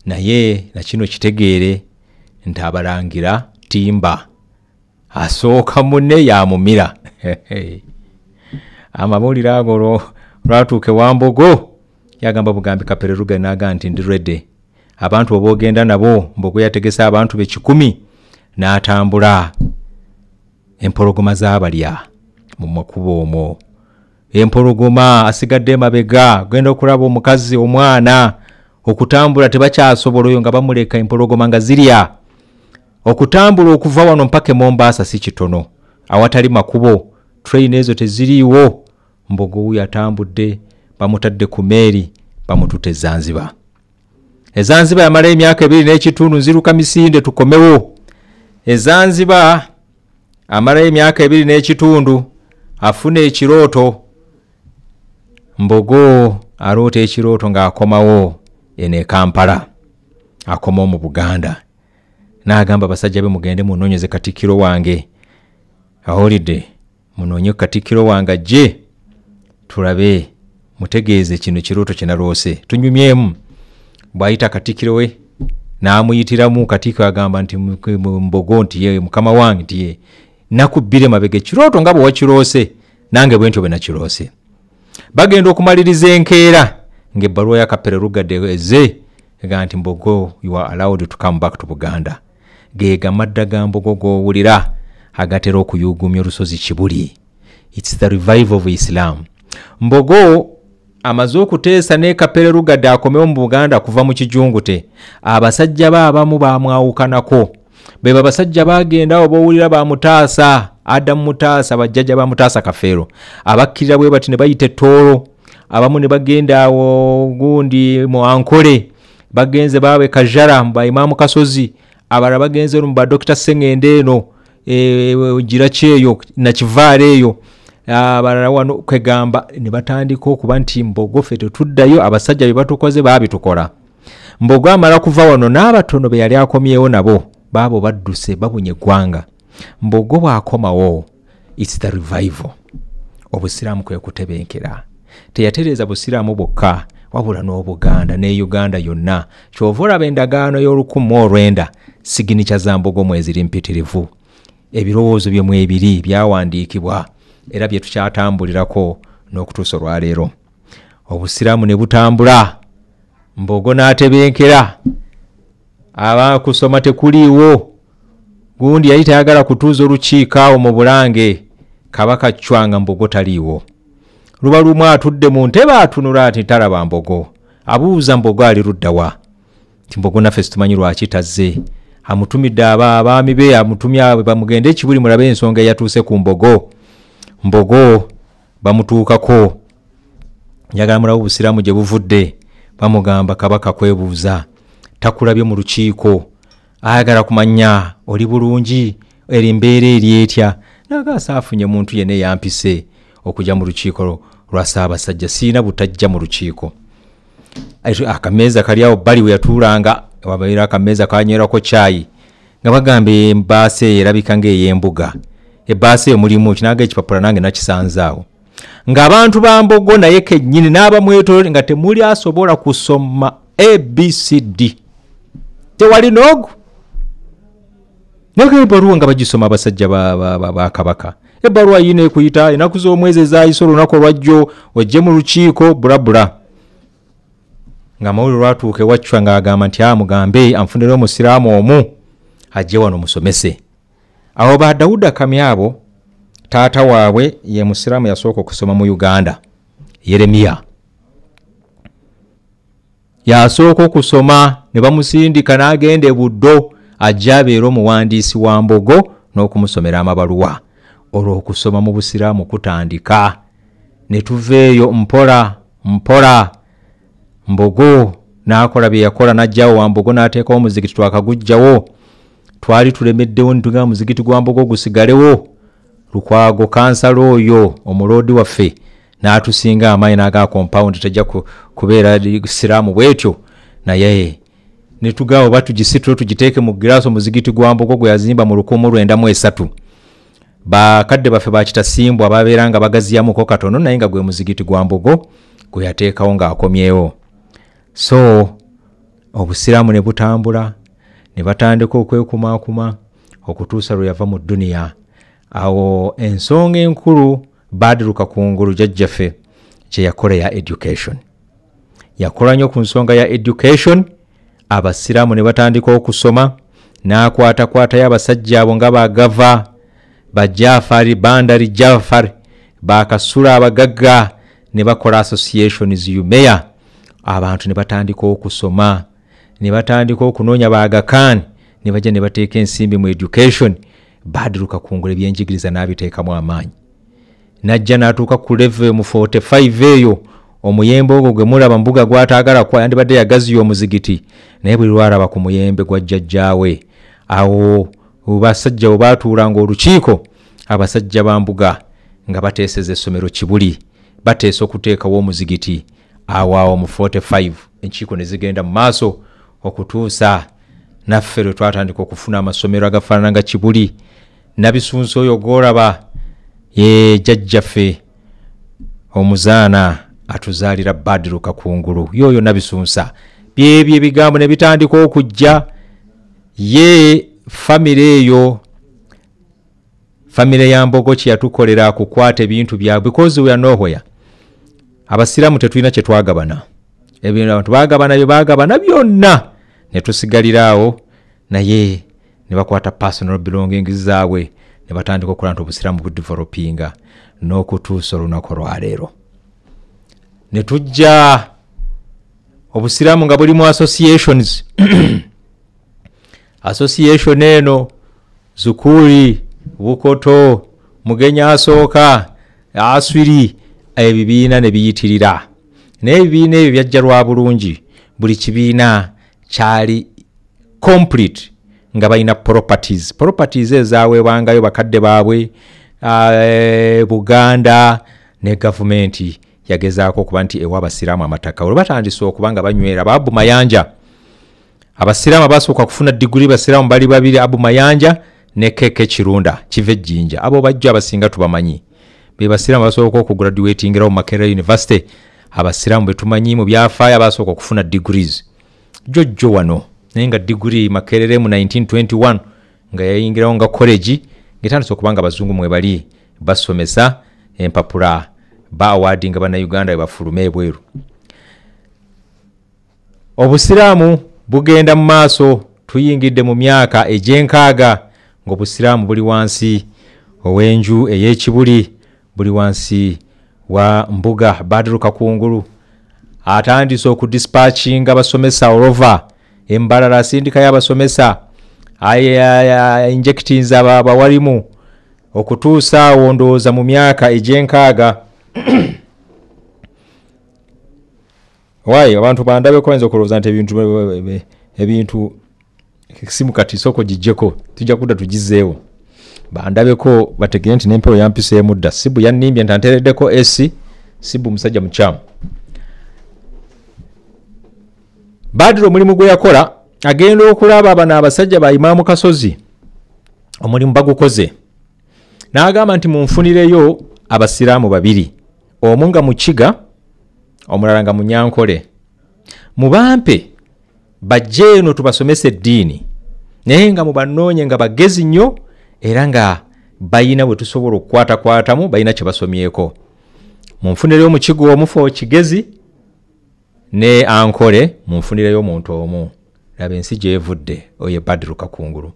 naye na kino kitegeere nti abalangira timba asooka munne yamumira amabulire ago lwatuuke wa Mbogo yagamba bugambi Kapere Lugadi n'agamba nti ndi ready abantu obogenda nabo Mbogo yategese abantu be 100 n'atambula empologoma z'abalya mu makubo omwo. Empologoma asigadde mabega genda okulaba omukazi omwana okutambula tebakyasobola oyo nga bamuleka empologoma nga zirya. Okutambula okuva wano mpaka Mombasa si kitono awatali makubo, train ezo teziriiwo. Mbogo yatambudde bamutadde ku meeri bamutute Zanzibar. Zanzibar yamala emyaka 2 n'ekitundu nziruka misinde tukomewo. Zanzibar amala emyaka 2 n'ekitundu afuna ekirooto. Mbogo aroota ekirooto ng'akomawo ene Kampala, akomawo mu Buganda. N'agamba basajja be mugende munoonyeze Katikkiro wange. Awulidde munoonye Katikkiro wange ajje tulabe mutegeeze kino kirooto kye naloose tunyumyemu. Bw'ayita Katikkiro we n'amuyitiramu. Katikkiro agamba nti Mbogo nti ye mukama wange nti ye nakubbire mabega ekirooto nga bwe wakiroose nange bwe ntyo bwe nakiroose. Bagenda okumaliriza enkeera ng'ebbaluwa ya Kapere Lugadde eze ega nti Mbogo you are allowed to come back to Buganda. Geega madda ga Mbogo g'owulira agatera okuyuugumya olusozi Kibuli. It's the revival of Islam. Mbogo amaze okuteesa ne Kapere Lugadde akomewo mu Buganda kuva mu kijungute. Abasajja baabamu baamwawukanako. Beba basajja bagenda obowulira bamutaasa Adam Mutaasa bajjajja bamutaasa Kafeero. Abakkirira bwe bati ne bayite Tooro. Abamu ne bagenda awo gundi mu Ankole. Bagenze bawe Kajara mba Imam Kasozi. Abara bagenze mu Dr. Sengende eno gira kyeyo na Kivaale eyo. Abara wano kwegamba ne batandika okuba nti Mbogo ffe tetuddayo abasajja be batukoze baabitukola. Mbogo amala kuva wano n'abatono be yali akomyewo nabo baabo badduse babunye eggwanga. Mbogo bw'akomawo it's the revival. Obusiraamu kwe kutebenkera. Teyatereeza busiraamu bwokka wabula n'Obuganda ne Uganda yonna. Kyova olaba endagaano y'Olukumi siginicha za Mbogo mweziri mpitirivu. Ebirowoozo bye mwebiri byawandiikibwa era bye tukyatambulirako n'okutuusa olwaleero. Obusiraamu ne butambula. Mbogo n'atebenkera. Kusoma tekuliiwo. Gundi yali tayagala kutuuza olukiiko awo mu Bulange. Kabaka Chwanga Mbogo taliiwo. Lubalumu atudde mu ntebe atunula ati talaba Mbogo. Abuuza Mbogo ali luddawa. Ti Mbogo naffe situmanyi lwaki tazze. Amutumidde abaami be amutumya bamugende Kibuli mulabe ensonga yatuuse ku Mbogo. Mbogo bamutuukako. Njagala mulabe obusiraamu gye buvudde. Bamugamba Kabaka kwebuuza. Takulabye mu lukiiko. Ayagala kumanya oli bulungi eri mbeera eri etya. Nagaasa afunye muntu yene yampise okujja mu lukiiko lwa Ssaabasajja siina butajja mu lukiiko. Akameeza kali awo bali we yatuulanga wabaira akameeza kanywerako chai nga bagambe embaase erabika ng'ey'embuga. Ebbaase mulimu kinaga ekipapula nange nakisanzaawo. Ng'abantu ba Mbogo naye kennyini n'abamwetoolodde nga temuli asobola kusoma ABCD. Tewali noogu. Naga ebbaluwa nga bagisoma abasajja ba Kabaka. Ebbaluwa yino ekuyita ennaku z'omwezi ezaayise olunaku olwajjo ojje mu lukiiko bulabula. Ng'amawulire lwatuuka ewa Chwanga agamba nti amugambe anfunire omusiraamu omu ajje wano musomese. Awo ba Dawuda Kamyabo taata waabwe ye musiraamu yasooka okusoma mu Uganda. Yeremiya yasooka okusoma ne bamusindika n'agenda e Buddo ajja abeera omuwandiisi wa Mbogo n'okumusomera amabaluwa. Olw'okusoma mu busiraamu kutandika ne tuveeyo mpola. Mbogo n'akola bye yakola n'ajjawo wa Mbogo n'ateekawo omuzikiti twakagujjawo. Twali tulemeddewo nituga muzikiti gwa Mbogo gusigalewo. Lukwago kansala oyo omuloodi waffe n'atusinga amaanyi n'aga compound tejja kubeera siraamu bwetyo naye ne tugaawo batugisitule tugiteeke mu giraaso muzikiti gwa Mbogo gwe yazimba mu 1903. Bakadde baffe bakitasimbwa ababeeranga bagaziyamuko katono naye nga gwe muzikiti gwa Mbogo gwe yateekawo ng'akomyewo. So obusiraamu ne butambula ne batandika okwekumaakuma okutuusa lwe yava mu dduniya. Awo ensonga enkulu Badru Kakungulu jjajjaffe kye yakola ya education. Yakola nnyo ku nsonga ya education. Abasiraamu ne batandika okusoma n'akwatakwata y'abasajja abo nga bagava ba Jafari Bandari Jafari bakasula abagagga ne bakola associations Umeya. Abantu ne batandika okusoma, ne batandika okunoonya Aga Khan, ne bajja ne bateeka ensimbi mu education. Badru Kakungulu ebyenjigiriza n'abiteekamu amaanyi. Najja n'atuuka ku level mu 45 eyo, omuyembe ogwo gwe mulaba mbuga gwataagala kwa yandibadde yagaziyo omuzigiti, naye buli lwalaba ku muyembe gwa jjajjaawe. Awo basajja bwe baatuulanga olukiiko, abasajja ba mbuga nga bateeseza essomero Kibuli, bateesa okuteekawo omuzigiti. Awo mu 45 enkiiko ne zigenda mu maaso okutuusa naffe lwe twatandika okufuna amasomero agafaanana nga Kibuli. Nabisunso oyo gw'olaba ye jjajjaffe omuzaana atuzaalira Badru Kakungulu, yoyo Nabisunsa. Byebyo ebigambo ne bitandika okujja. Ye famire eyo, famire ya Mbogochi yatukolera kukwata ebintu bya because we are nowhere. Abasiramu tetulina kye twagabana. Ebintu abantu bagabana bye bagabana byonna ne tusigaliraawo, naye ne bakwata personal belongings zaabwe ne batandika okukola nti obusiramu budevelopinga n'okutuusa olunaku lwaleero. Ne tujja obusiramu nga buli mu associations. Association eno Zukuri, Bukoto, Mugenya Asooka, Aswiri, ebibiina ne biyitirira. N'ebibiina ebyo byajja lwa bulungi. Buli kibiina kyali complete nga balina properties ezaaweebwangayo bakadde baabwe. Buganda ne gavumenti yagezaako okuba nti ewa abasiraamu amataka. Olwo batandise okuba nga banywera Abu Mayanja. Abasiraamu abasooka kufuna diguri basiraamu bali babiri, Abu Mayanja ne Keke Kirunda Kive Jinja. Abo bajja abasinga tubamanyi. Be basiraamu basooka okugraduatingira mu Makerere University. Abasiraamu betumanyi mu byafaayo abasooka okufuna degrees. Jojjo wano naye nga degree Makerere mu 1921 nga yayingirawo nga college ng'etandise okuba nga abazungu mwe bali basomesa empapula ba awarding Bannayuganda bwe bafuluma ebweru. Obusiraamu bugenda mu maaso, tuyingidde mu myaka egy'enkaaga ng'obusiraamu buli wansi ow'enju ey'Ekibuli, buli wansi wa mbuga. Badru Kakungulu atandise okudispatchinga abasomesa olova embalala sindika y'abasomesa injectings abawalimu okutuusa awo ndowooza mu myaka egy'enkaaga. Why abantu bandabe ko enzo kulowooza nti ebintu simu kati soko gijjeko tujja kudda tugizeewo. Bandabe ko bategere nti n'empewo yampiseemu dda. Sibu yannimbye ntantereddeko esi Sibu musajja mukyamu. Badru omulimu gwe yakola agenda okulaba abana abasajja ba Imaamu Kasozi omulimu bagukoze. N'agamba nti munfunireyo abasiraamu babiri, omu nga Mukiga omulala nga Munyankole, mubampe bajje eno tubasomese eddiini, naye nga mubanoonye nga bagezi nnyo era nga bayina bwe tusobola okukwatakwatamu, bayina kye basomyeko. Munfunireyo Mukiga omufu kigezi ne Ankole munfunireyo omuntu omu. Laba ensi gyevudde oye Badru Kakungulu.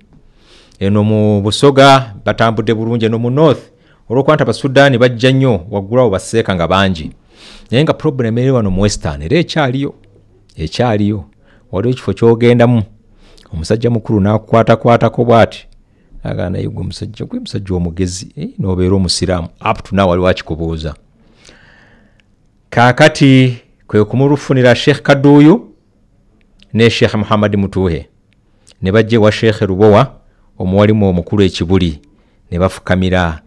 Eno mu Busoga batambudde bulungi, eno mu North olw'okwanta Abasudaani bajja nnyo waggulawo baseeka nga bangi, naye nga problem eri wano mu Western era ekyaliyo. Waliwo ekifo kyogendamu omusajja mukulu n'akukwatakwatako bw'ati agana yegwe musajja omugezi n'obeera omusiraamu up to now waliwo akikubuuza. Kaakati kwe kumulufunira Sheikh Kaduyu ne Sheikh Muhammad Mutuhe ne bajje wa Sheikh Rubowa omuwalimu omukulu Ekibuli ne bafukamira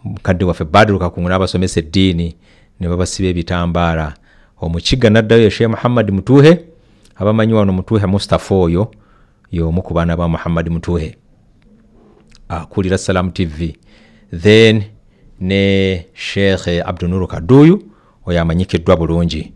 mukadde waffe Badru Kakungulu n'abasomesa eddiini ne babasiba ebitambaala. Omukiga n'addayo Sheikh Muhammad Mutuhe, abamanyi wano Mutuhe Mustafa oyo y'omu ku baana ba Muhammad Mutuhe akulira Salam TV. Then ne Sheikh Abdunuru Kaduyu oyo amanyikiddwa bulungi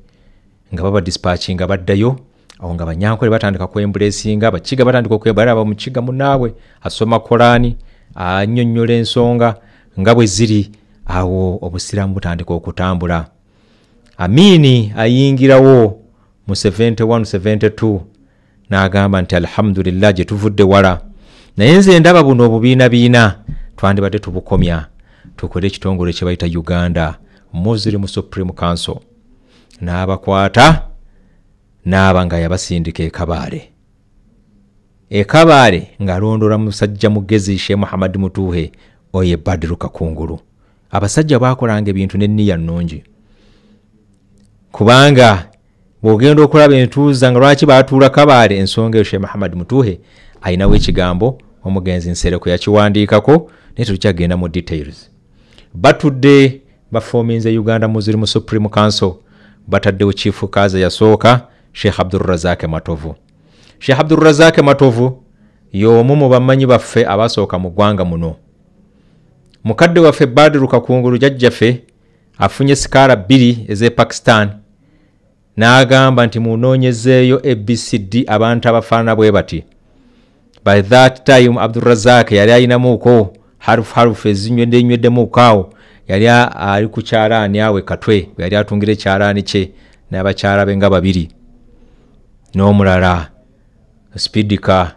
nga baba dispatchinga baddayo awo nga Banyankole batandika kwembulesinga, Abakiga batandika okwebala aba Mukiga munnaabwe asoma Korani annyonnyola ensonga nga bwe ziri. Awo obusiraamu butandika okutambula. Amini ayingirawo mu 71-72 n'agamba nti alhamdulillah gye tuvudde wala naye nze ndaba buno obubiina twandibadde tubukomya tukole ekitongole kye bayita Uganda Muslim Supreme Council n'abakwata n'aba nga yabasindika ekabaale ng'alondola musajja mugezi Sheikh Muhammad Mutuhe oye Badru Kakungulu. Abasajja baakolanga ebintu n'enniya nnungi kubanga bw'ogenda okulaba entuuza nga lwaki baatuula kabaale ensonga eyo Sheikh Muhammad Mutuhe ayinawo ekigambo omugenzi Nsereko yakiwandiikako naye tetukyagenda mu details. Batudde bafoominze Uganda Muslim Supreme Council bataddewo chief kaza yasooka Sheikh Abdurrazak Matovu. Sheikh Abdurrazak Matovu y'omu mu bamanyi baffe abasooka mu ggwanga muno. Mukadde waffe Badru Kakungulu jajjaffe afunye sikaala 2 eze Pakistan n'agamba nti munoonyezeeyo ABCD abantu abafaanana bwe bati. By that time Abdurrazak yali ayinamuuko harufu ezinyweddemukaawo yali ali ku kyalaani awe Katwe yali atungira ekyalaani kye n'abakyala be nga 2 n'omulala Speedika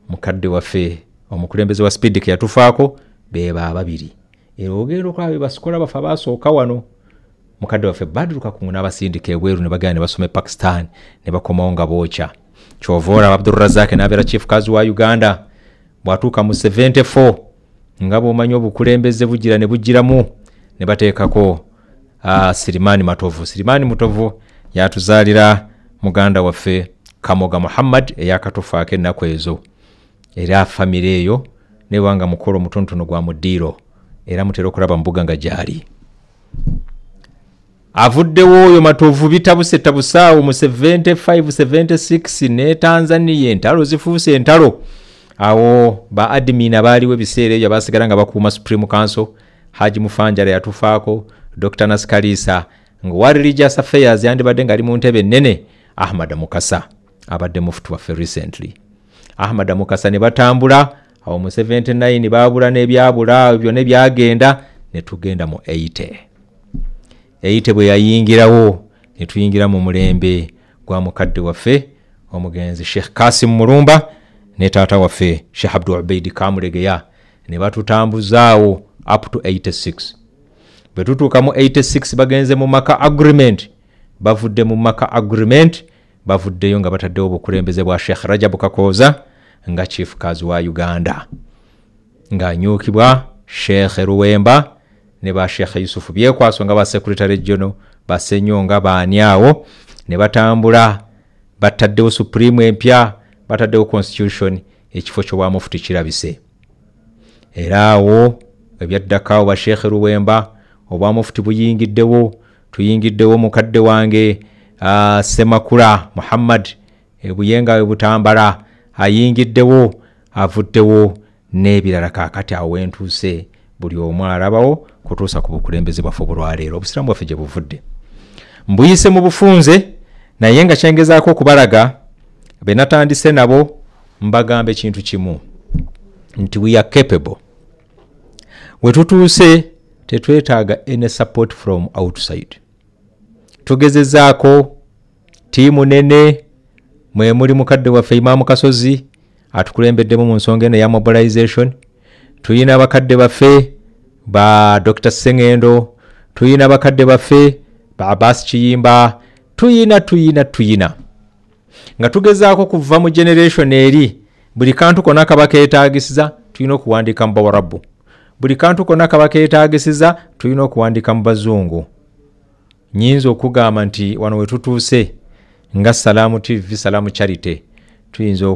mukadde waffe omukulembeze wa Speedika yatufaako beba 2 era ogenda okulaba basikola bafa basooka wano. Mukadde waffe Badru Kakungulu n'abasindika ebweru ne bagenda ne basome Pakistan ne bakomawo nga bookya. Kyovoola Abdurrazak n'abeera chief kazi wa Uganda bwatuuka mu 74 nga bw'omanyi obukulembeze bugira ne bugiramu ne bateekako Sirimani Matovu. Sirimani Matovu yatuzaalira muganda waffe Kamoga Muhammad eyakatufaako ennaku ezo era famire eyo ne wanga mukolo mutontono gwa Mudiiro era mutera okulaba mbuga nga gyali. Avuddewo oyo Matovu bitabuse tabusaawo mu 75-76 ne Tanzania entalo zifuuse entalo. Awo ba admin abaaliwo ebiseera ebyo abasigala nga bakuuma Supreme Council Haji Mufanjala yatufaako Dr. Naskalisa ng'owa Religious Affairs yandibadde ng'ali mu ntebe ennene Ahmad Mukasa abadde mufuti waffe recently. Ahmad Mukasa ne batambula awo mu 79 baabula n'ebyabula ebyo ne byagenda ne tugenda mu 80 bwe yayingirawo ne tuyingira mu mulembe gwa mukadde waffe omugenzi Sheikh Kasim Mulumba ne taata waffe Sheikh Abdul Ubaid Kamulegeya ne batutambuzaawo up to 86. Bwe tutuuka mu 86 bagenze mu maka agreement bavudde mu maka agreement bavuddeyo nga bataddewo obukulembeze bwa Sheikh Rajab Kakoza nga chief kazi wa Uganda ng'anyuukibwa Sheikh Ruwemba ne ba Sheikh Yusufu Byekwaso nga ba secretary general ba Senyonga baanyawo ne batambula bataddewo supreme empya bataddewo constitution ekifo ky'obwa mufuti kirabise. Era awo ebyaddakawo ba Sheikh Ruwemba obwa mufuti buyingiddewo tuyingiddewo mukadde wange Semakula Muhammad ebuyenga butambala ayingiddewo avuddewo n'ebirala kaakati awo entuuse buli omu alabawo kutuusa ku bukulembeze bwaffe obulwaleero obusiraamu bwaffe gye buvudde. Mbuyise mu bufunze naye nga kyengezaako okubalaga be natandise nabo mbagamba ekintu kimu nti we are capable. We tutuuse tetwetaaga any support from outside. Tugezezaako tiimu nene mwe muli mukadde waffe Imam Kasozi atukulembeddemu mu nsonga eno ya mobilization. Tuyina bakadde baffe ba Dr. Sengendo, tuyina bakadde baffe ba Abbas Kiyimba, tuyina nga tugezaako kuva mu generation eri buli kantu konna kabakeetaagisiza tuyina okuwandiika mu Bawarabu, buli kantu konna kabakeetaagisiza tuyina okuwandiika mu Bazungu. Nyinza okugamba nti wano we tutuuse nga Salamu TV, Salamu Charity tuyinza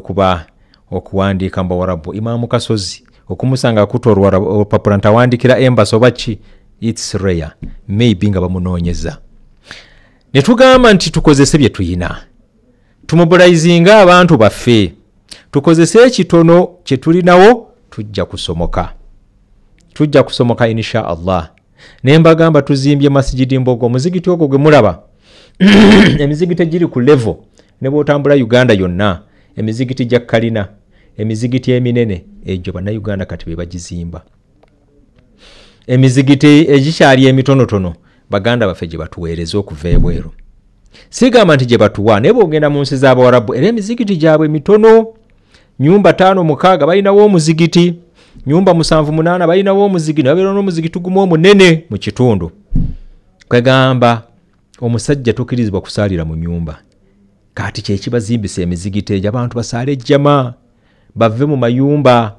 okuwandiika mu Bawarabu. Imam Kasozi okumusanga akutoolwa olupapula ntawandikira embassy oba ki, it's rare, maybe nga bamunoonyeza. Ne tugamba nti tukozese bye tuyina, tumubulizinga abantu baffe, tukozese ekitono kye tulinawo, tujja kusomoka insha Allah. Ne mbagamba tuzimbye masjidi Mbogo, omuzigiti ogwo gwe mulaba emizigiti egiri ku level ne bw'otambula Uganda yonna, emizigiti gya kalina, emizigiti eminene egyo bannayuganda kati be bagizimba. Emizigiti egikyali emitonotono baganda baffe gye batuweereza okuva ebweru. sigamba nti gye batuwa naye bw'ogenda mu nsi z'Abawarabu era emizigiti gyabwe mitono. Nyumba 5-6 balinawo omuzigiti, nyumba 7-8 balinawo omuzigiti, babeera n'omuzigiti gumu omunene mu kitundu. Kwegamba omusajja tokkirizibwa kusaalira mu nyumba. Kati kyekibazimbisa emizigiti egyo abantu basaale ejjama bave mu mayumba.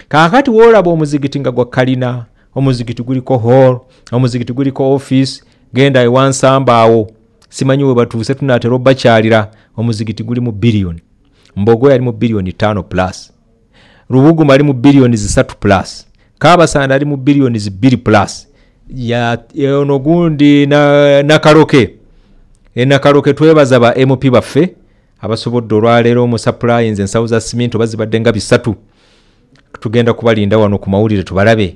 Kaakati woolaba omuzigiti nga gwa kalina, omuzigiti guliko hall, omuzigiti guliko office, genda ewansamba awo simanyi we batuuse tunaatera obbakyalira. Omuzigiti guli mu biliyoni, Mbogo yali mu biliyoni 5+, Rubuguma ali mu biliyoni 3+, Kabasanda ali mu biliyoni 2+, ono gundi Nakaroke. Nakaroke twebaza ba MP baffe abasobodde olwaleero mu supplies ensawo za cement bazibadde nga 3. Tugenda kubalinda wano ku mawulire tubalabe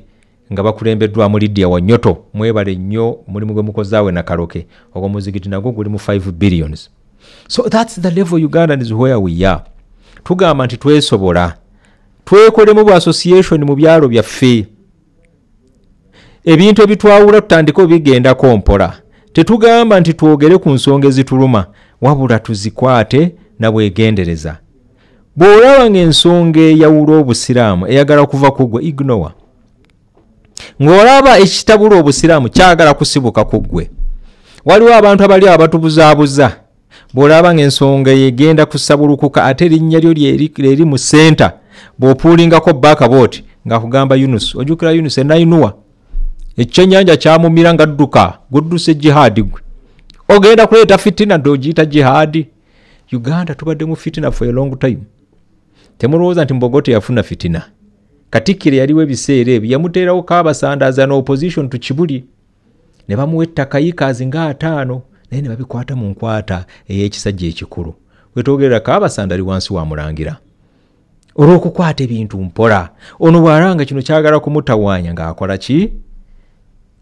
nga bakulembeddwa mu Lydia Wanyoto. Mwebale nnyo mulimu gwe mukozaawe Nakaroke. Ogwo muzigiti nagwo guli mu 5 billions. So that's the level Uganda is where we are. Tugamba nti twesobola. Twekolemu bu association mu byalo byaffe. Ebintu ebitwawula tutandika bigenda kompola. Tetugamba nti twogere ku nsonga ezituluma, wabula tuzikwate na bwegendereza. Bw'olaba ng'ensonga eyawula obusiraamu eyagala kuva ku ggwe, ignore. Ng'olaba ekitabula obusiraamu kyagala kusibuka ku ggwe, waliwo abantu abali abatubuzaabuza. Bw'olaba ng'ensonga egenda kusabulukuka ate erinnya lyo lyeri mu senta, bw'opuulingako backboard ng'akugamba Yunus, ojjukira Yunus enayinuwa ekyennyanja kyamumira nga dduka gudduse jihadi gwe, ogenda kuleeta fitina nd'ogiyita jihadi. Uganda tubadde mu fitina for a long time. Temulowooza nti Mbogote yafuna fitina. Katikkiro yaliwo ebiseera ebyo yamuteerawo Kabasanda na opposition tu Kibuli ne bamuwa ettaka yikazi nga 5 naye ne babikwata mu nkwata ey'ekisajja ekikulu. Wetwogerera Kabasanda ali wansi wa mulangira olw'okukwata ebintu mpola. Ono bw'alanga kino kyagala kumutawaanya ng'akola ki?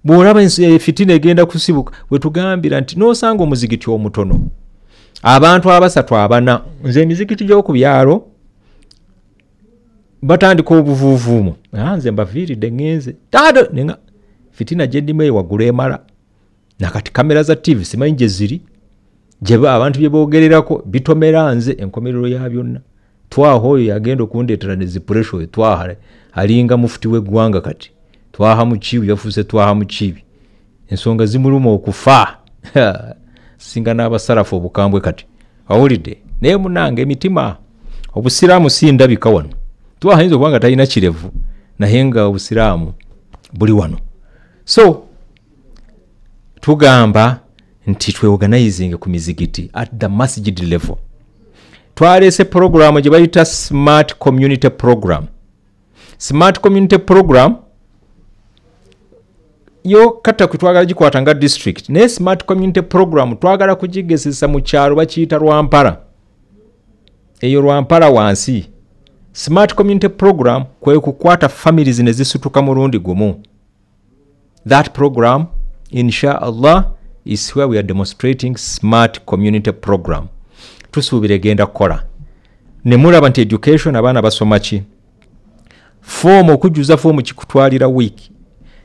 Bw'olaba fitina egenda kusibuka, wetugambira nti n'osanga omuzigiti omutono, abantu 3-4, nze emizigiti gy'oku byalo batandika obuvuuvuumu, nze mbaviiridde ngenze tado nenga fitina gye ndimu ewaggulu emala. Nakati kamera za TV simanyi gye ziri, gye abantu bye boogererako bitomera nze enkomerero ya byonna. Twaha oyo yagenda okundeetera ne zipressure twaha alinga mufuti w'eggwanga kati. Twaha mu Kibi yafuuse twaha mu Kibi. Ensonga zimuluma okufa. Singa n'abasalafu obukambwe kati. Awulidde naye munange emitima obusiraamu si ndabika wano. Twahayinza okuba nga talina kirevu naye nga obusiraamu buli wano. So tugamba nti tweorganizing ku mizigiti at the masjid level. Twaleese program gye bayita Smart Community Program. Smart Community Program yo kata kutwagala gikwata nga district. Ne Smart Community Program twagala kugigesesa mu kyalo bakiyita Rwampara. Eyo Rwampara wansi. Smart Community Program kwe kukwata families ne zisutuka murundi gumu. That program inshallah is where we are demonstrating Smart Community Program. Tusuubira egenda kukola. Ne mulaba nti education abaana basoma ki? Form okujuza form kikutwalira week.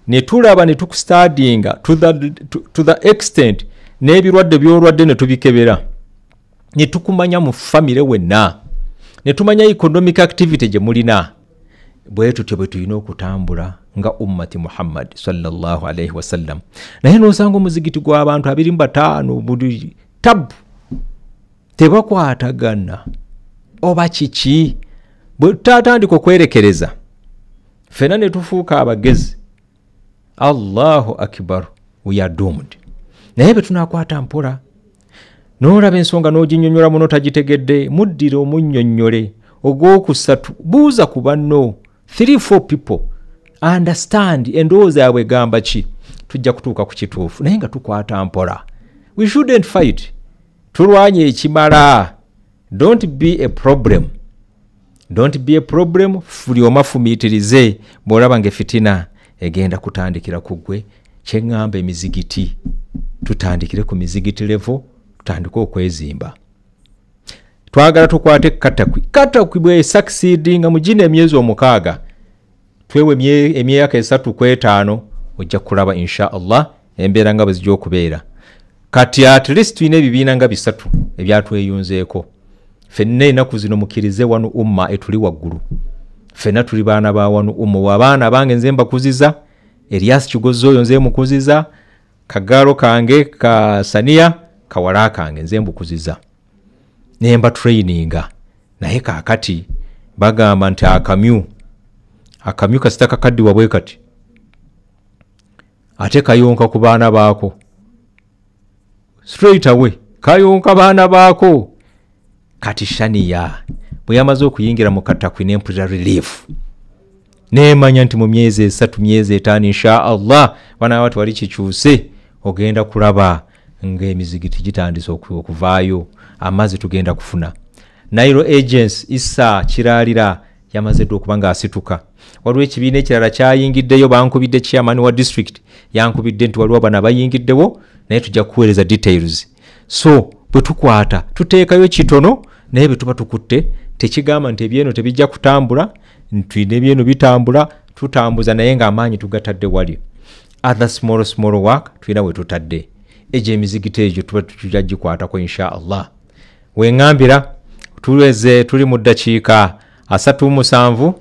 Ne tulaba ne tukustudyinga to the extent n'ebirwadde by'olwadde ne tubikebera. Ne tukumanya mu family wenna. Ne tumanya economic activity gye mulina. Bwe tutyo bwe tulina okutambula nga ummati Muhammad sallallahu alayhi wasallam. Naye n'osanga omuzigiti gw'abantu 25 buli tabu tebakwatagana oba kiki bwe tutatandika okwerekereza ffenna ne tufuuka abagezi. Allahu akbar, we are doomed. Naye bwe tunaakwata mpola n'olaba ensonga n'oginnyonnyola muno tagitegedde, muddire omunnyonnyole. Ogwokusatu buuza ku banno 3-4 people understand endowooza yaabwe egamba ki, tujja kutuuka ku kituufu. Naye nga tukwata mpola, we shouldn't fight. Tulwanye ekimala. Don't be a problem. Don't be a problem. Fuli omafumiitirize bw'olaba ng'efitina egenda kutandikira ku ggwe. Kye ŋŋamba emizigiti tutandikire ku mizigiti level, tutandike okwezimba. Twagala tukwate katakwi. Katakwi bwe succeeding mu gino emyezi 6, twewe emyaka 3 ku 5, ojja kulaba insha Allah embeera nga bwe zijja okubeera. kati at least tulina ebibiina nga bisatu ebyatweyunzeeko. Ffenna ennaku zino mukkirize wano umma etuli waggulu. Ffenna tuli baana ba wano umma. W'abaana bange nze mbakuziza, Elias Kigozo oyo nze mukuziza, kagaalo kange ka Sania kawala kange nze mbukuziza. Nemba traininga. Naye kaakati bagamba nti akamyu kasita kakaddiwa bwe kati. Ate kayonka ku baana baako. Straight away kayonka baana baako. Kati Shania bwe yamaze okuyingira mu katakwi n'empulira relief. Neemanya nti mu myezi 3 myezi 5 insha Allah bana watu wali kikyuse ogenda kulaba ng'emizigiti gitandise okuvaayo, amazzi tugenda kufuna. Nairo Agents Issa Kiralira yamaze okuba nga asituka. Waliwo ekibiina ekirala kyayingiddeyo, bankubidde chairman wa district yankubidde nti waliwo bana bayingiddewo, naye tujja kuweereza details. So bwe tukwata tuteekayo kitono naye bwe tuba tukutte tekigamba nti ebyeno tebijja kutambula, ntuyina ebyeno bitambula, tutambuza naye ng'amaanyi tugatadde wali. Other small work tuyina we tutadde. Ejo emizigito egyo tuba tujja gikwatako insha Allah. Wengambira tuli mu ddakiika 37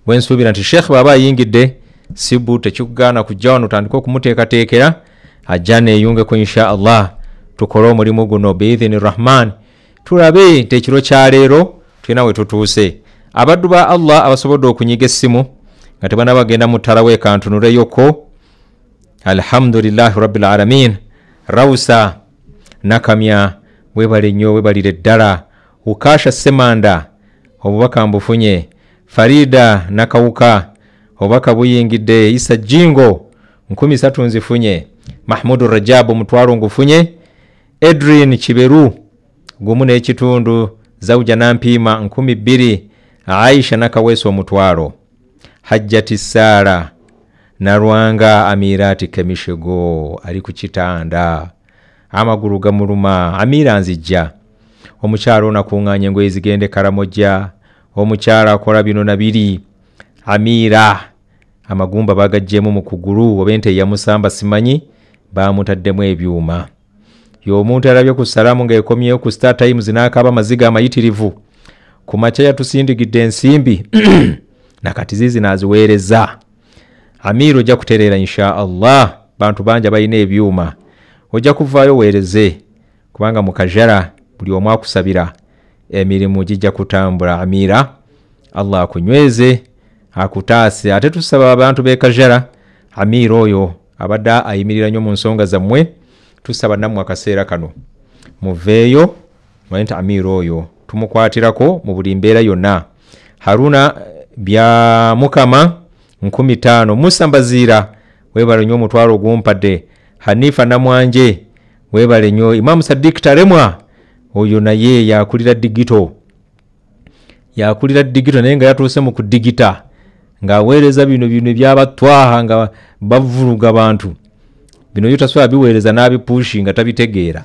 bwensuubira nti Sheikh baba ayingidde sibu tekikugaana kujja wano tandika okumuteekateekera ajja neeyungeko insha Allah tukole omulimu guno biidhini Rahman. Tulabe nti ekiro kya leero tulina we tutuuse. Abaddu ba Allah abasobodde okunyiga essimu nga tebana bagenda mu ttalawe kantunuleyoko. Alhamdulillahi rabbil alamin. Rawusa Nakamya webale nnyo, webalire ddala. Ukasha Semanda obubaka mbufunye. Farida Nakawuka obubaka buyingidde. Isa Jingo 13 nzifunye. Mahmudu Rajabu mutwalo ngufunye. Edrin Kiberu gumu n'ekitundu. Zawja Nampima 12. Aisha Nakaweso omutwalo. Hajjati Sara Narwanga Amirati Kemishego ali ku kitanda amagulu gamuluma. Amira nzijja. Omukyalo nakuŋŋaanya engoye zigende Karamoja. Omukyala akola bino na biri. Amira amagumba bagajjemu mu kugulu, obente yamusamba simanyi bamutaddemu ebyuma. Y'omuntu alabye ku salamu ng'ekomyeyo ku Star Times n'akaaba amaziga amayitirivu. Ku makya yatusindigidde ensimbi nakati zizi naziweereza. Amiro ojja kutereera insha Allah. Bantu banja balina ebyuma. Ojja kuvaayo weereze kubanga mu kajara buli omu akusabira emirimu gijja kutambula. Amira Allah akunyweze akutaase. Ate tusaba abantu b'e Kajara Amira oyo abadde ayimirira nnyo mu nsonga zammwe, tusaba nammwe akaseera kano muveeyo mwente Amira oyo tumukwatirako mu buli mbeera yonna. Haruna bya Mukama 15. Musa Mbazira webale nnyo omutwalo ogumpadde. Hanifa Namwanje webale nnyo. Imam Sadiq Taremwa oyo naye yakulira digito naye nga yatuuse mu kudigita ng'aweereza bino byabatwaha nga bavuluga bantu. Bino yotasobola biweereza n'abipushi nga tabitegeera.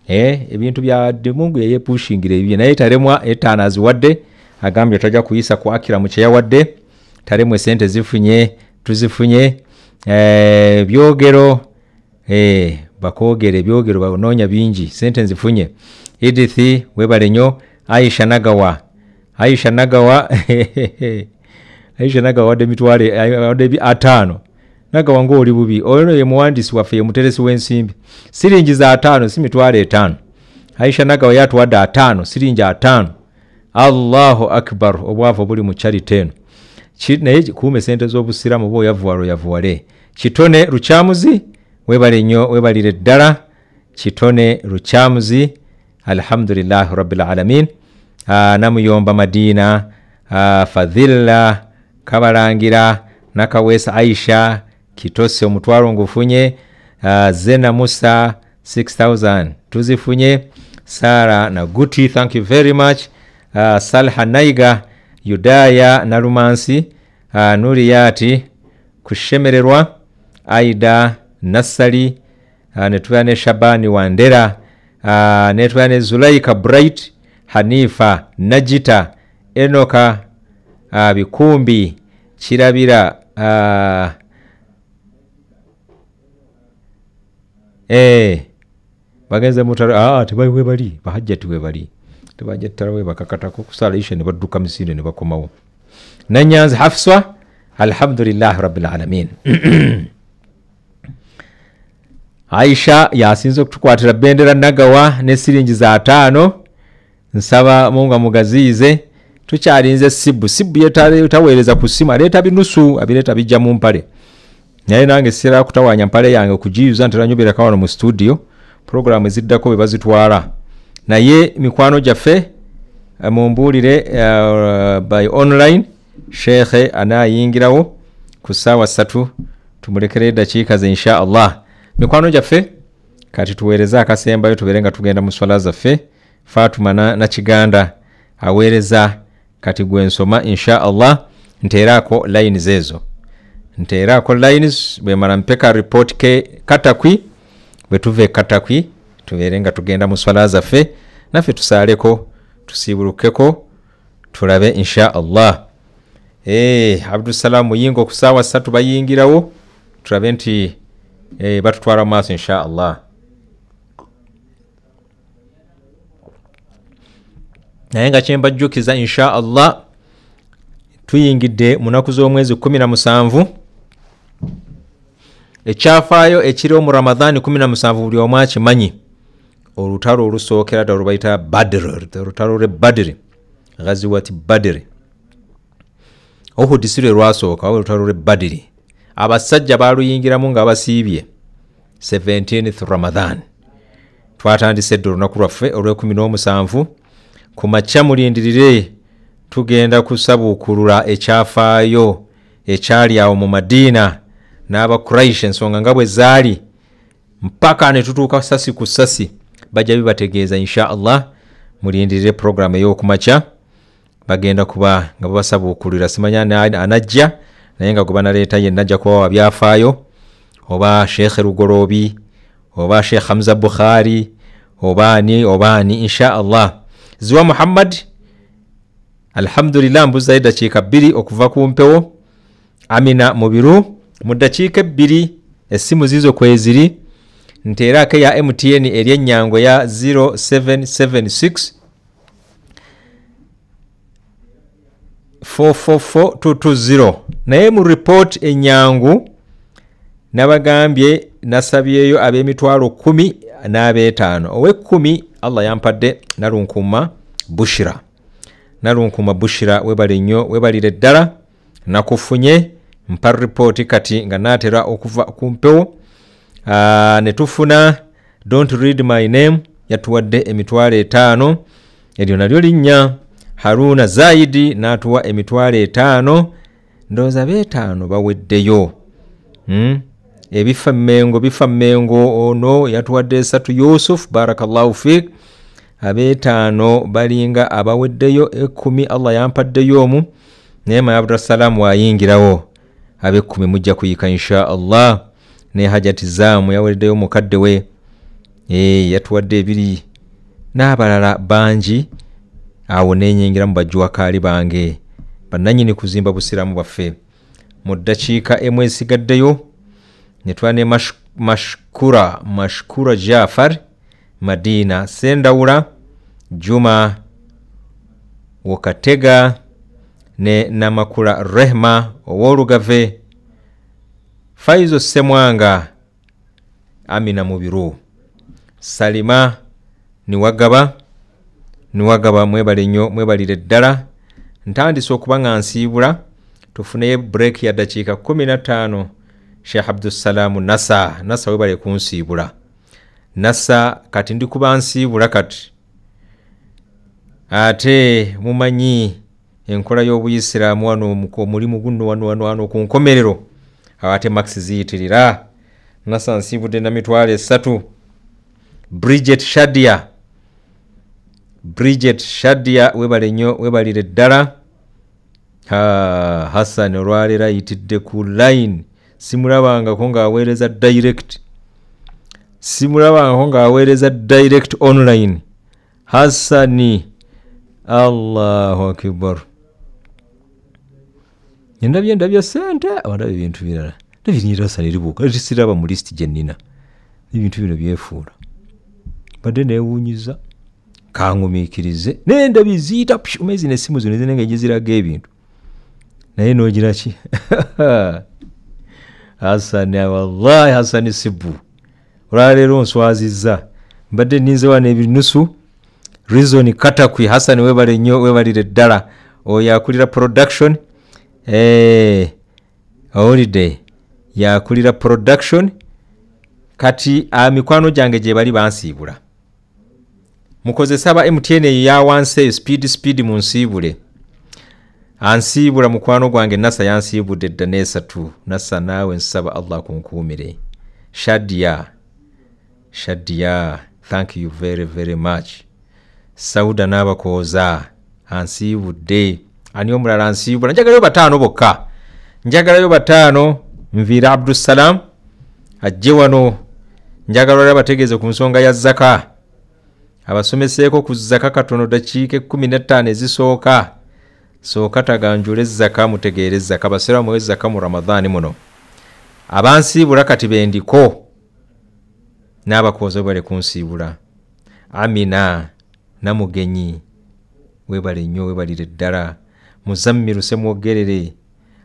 Ebintu bya Mungu yeye pushingira ebyo, naye Taremwa etaana aziwadde agambye tajja kuyisa kwakira mu kyeyawadde. Taremwa sente zifunye tuzifunye. Byogero bakoogere byogero banoonya bingi, sente nzifunye. Edith webale nnyo. Aisha Nagawa Aisha Nagawa wadde mitwale 5. Nagawa ng'oli bubi. Ono ye muwandiisi waffe, ye muteresi w'ensimbi. Siringi za 5 si mitwale 5. Aisha Nagawa yatuwadde 5 siringi 5. Allahu akbar. Obwavu buli mu charity eno. Naye kuume sente z'obusiramu bo yavuwale. Kitone Rukyamuzi webale nnyo, webalire ddala. Kitone Rukyamuzi alhamdulillahi rabbil alamin. Namuyomba Madina Fadhila Kabalangira Nakawesa Aisha Kitose omutwalo ngufunye. Zena Musa 6000 tuzifunye. Sara Naguti thank you very much. Salha Naiga Yudaya Narumansi Nuriyati kushemererwa. Aida Nasali netuyane Shabani Wandera netuyane Zulaika Bright Hanifa Najita Enoka Bikumbi Kirabira bagenze mutara tebawe bali bahajjati we bali tebajja tarawe bakakatako kusala ishe ne badduka misinde ne bakomawo Nanyanzi Hafsa alhamdulillah rabbil alamin Aisha yasinze okutukwatira bendera nagawa ne siringi za 5 nsaba munga mugazize tukyalinze sibu yetaweereza ku simu aleeta binusu abireeta bijja mu mpale naye nange sira kutawanya mpale yange kujiyuza nteranyobera kawano mu studio programu eziddako bwe bazitwala naye mikwano gyaffe mumbuulire by online sheikhe anayingirawo ku ssaawa 3 tumulekere eddakiika ze insha Allah mikwano gyaffe kati tuweereza akasembayo tubeere nga tugenda mu swala zaffe Fatuma na Kiganda aweereza kati gwe nsoma insha Allah nteerako lines ezo nteerako lines bwe mara mpeka report ke Katakwi bwe tuve Katakwi tubeere nga tugenda mu swala zaffe naffe tusaaleko tusiibulukeko tulabe insha Allah Abdussalam Muyingo ku ssaawa 3 bayingirawo tulabe nti batutwala maaso insha Allah naye nga kyembajjukiza insha Allah tuyingidde munaku z'omwezi 17 ekyafaayo ekiriwo mu Ramadhani 17 buli omu akimanyi olutalo olusookera ddala lubayita Badr olutalo lwe Badri Ghaziwati Badri Uhud si lwe lwasooka olutalo lwe Badri abasajja baluyingiramu nga basiibye 17th Ramadhan twatandise dde olunaku lwaffe olw'17 ku makya mulindirire tugenda kusabuukulula ekyafaayo ekyali awo mu Madina n'aba Quraysh ensonga nga bwe zaali mpaka ne tutuuka sasi ku sasi bajja bibategeeza insha Allah mulindirire program ey'okumakya bagenda kuba nga babasabuukulira simanya anajja naye nga gwe banaleeta yenna ajja kubawa byafaayo oba Sheikh Rugorobi oba Sheikh Hamza Bukhari obani insha Allah Ziwa Muhammad alhamdulillah mbuza eddakiika 2 okuva ku mpewo Amina Mubiru mu ddakiika 2 essimu zizo kweziri nteerako ya MTN eri ennyango ya 0776 444220 naye mu report ennyangu nabagambye nasabyeyo ab'emitwalo 10 n'abe5 owe10 Allah yampadde Nalunkuma Bushira webali nnyo webalire ddala nakufunye mpa report kati nga naatera okuva ku mpewo ne tufuna Don't Read My Name yatuwadde emitwalo 5 eryo nalyo linnya Haruna Zaidi n'atuwa emitwalo 5 ndowooza be5 baweddeyo bifa mmengo ono yatuwadde 3 Yusuf barakallahu fik abe5 balinga abaweddeyo 10 Allah yampaddeyo omu neema Abdussalam wayingirawo abe10 mujja kuyika insha Allah ne Hajati Zamu yaweddeyo mukadde we yatuwadde 2 n'abalala bangi awo nenyingira mu bajjuwa kaali bange bannanyini kuzimba busiramu bwaffe mu ddakiika emwesigaddeyo netwane Mashkura Jafar Madina Sendawula Juma Wokatega ne Namakula Rehma Owolugave Faizo Semwanga Amina Mubiru Salima Niwagaba mwebale nnyo mwebalire ddala ntandise okuba nga nsiibula tufune break ya dakiika 15 Sheikh Abdussalam Nasa webale kunsiibula Nasa kati ndi kuba nsiibula kati ate mumanyi enkola y'obuyisiraamu wano mulimu guno wano ku nkomerero ate max ziyitirira Nasa nsiibudde na mitwalo 3 Bridget Shadia webale nnyo webalire ddala Hassan olwalera yitidde ku line simulabangako ng'aweereza direct online Hassani Allahu Akbar ndabye sente abandabye ebintu birala ndabinyira Hassani libuuka tisiraba mu list gye nnina ebintu bino byefuula badde neewuunyiza kangumiikirize nenda biziyita umezi nesimu zino zinenge giziraga ebintu naye noogira ki Hasani wallahi Hasani Sibu olwaleero nswazizza mbadde ninze wano ebinusu reason katakwi Hasani webale nnyo webalire ddala oyo akulira production holiday yakulira production kati mikwano gyange gye bali bansiibula mukozesa ba MTN ya wanse speed mu nsiibule ansiibula mukwano gwange nasa yansiibudde dda n'esatu nasa naawe nsaba Allah kunkuumire Shadia thank you very very much Sauda n'abakooza ansiibudde ani omulala ansiibula njagalayo bataano bokka njagalayo bataano nviira Abdussalam ajje wano njagala bategeeze ku nsonga ya zaka abasomeseeko ku zaka katono dakiika 15 ezisooka sooka taganjule zaka mutegeere zaka basera mu zaka mu Ramadhani muno abansiibula kati bendiko n'abakooza bale kunsiibula Amina namugenyi webale nnyo webalire ddala Muzammiru semwogerere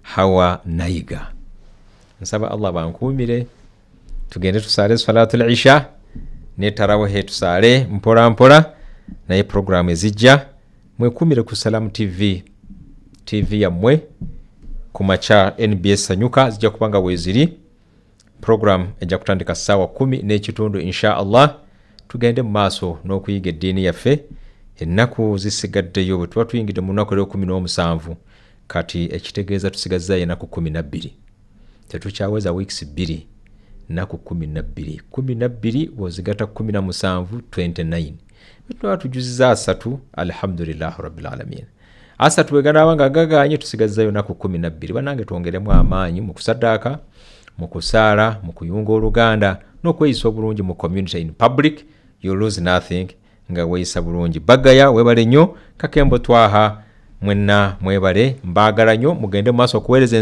Hawa Nayiga nsaba Allah bankuumire tugende tusaale salatul isha ne tarawih tusaale mpola mpola naye program ezijja mwekumire ku Salam TV yammwe ku macha NBS Sanyuka zijja kubanga weziri program ejja kutandika sawa 10 n'ekitundu insha Allah tugende mu maaso n'okuyiga eddiini yaffe ennaku zisigaddeyo bwe tuba tuyingidde mu nnaku 17 kati ekitegeeza tusigazza ennaku 12 tetukyaweza weeks 2 naku 12 wozigata 17 29 bitwa tujuziza asatu alhamdulillah rabbil alamin asatu wegana wanga gaganye tusigazzayo naku 12 banange tuongeremu amaanyi mu kusaddaaka mu kusaala mu kuyunga oluganda n'okweyisa obulungi mu community in public you lose nothing nga weyisa bulungi bagaya webale nnyo kakembo twaha mwenna mwebale mbagala nnyo mugende maaso okuweereza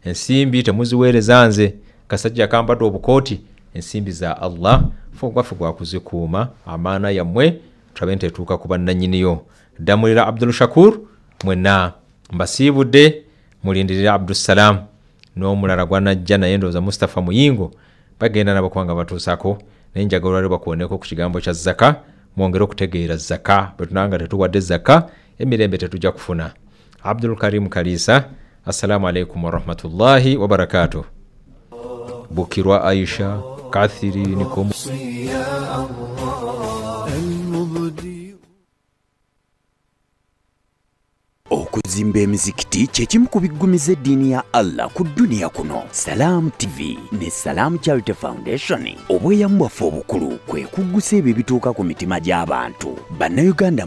ensimbi temuziweereza nze kasajja kambadde obukooti ensimbi za Allah fogwafu gwa kuzikuuma amaana yammwe tulabe ntetuuka ku bannannyiniyo Damulira Abdul Shakur mwenna mbasiibudde mulindirira Abdussalam n'omulala gwanajja naye ndowooza Mustafa Muyingo bagenda nabo kubanga batuusako naye njagala olwaleero bakuwoneko ku kigambo kya zaka mwongere okutegeera zaka bwe tunanga tetuwadde zaka emirembe tetujja kufuna Abdul Karim Kalisa assalamu alaikum warahmatullahi wabarakatuh Bukirwa Aisha kathirinikum okuzimba emizikiti kyekimu ku biggumiza eddiini ya Allah ku dduniya kuno. Salam TV ne Salam Charity Foundation obweyamo bwaffe obukulu kwe kuggusa ebyo ebituuka ku mitima gy'abantu bannayuganda.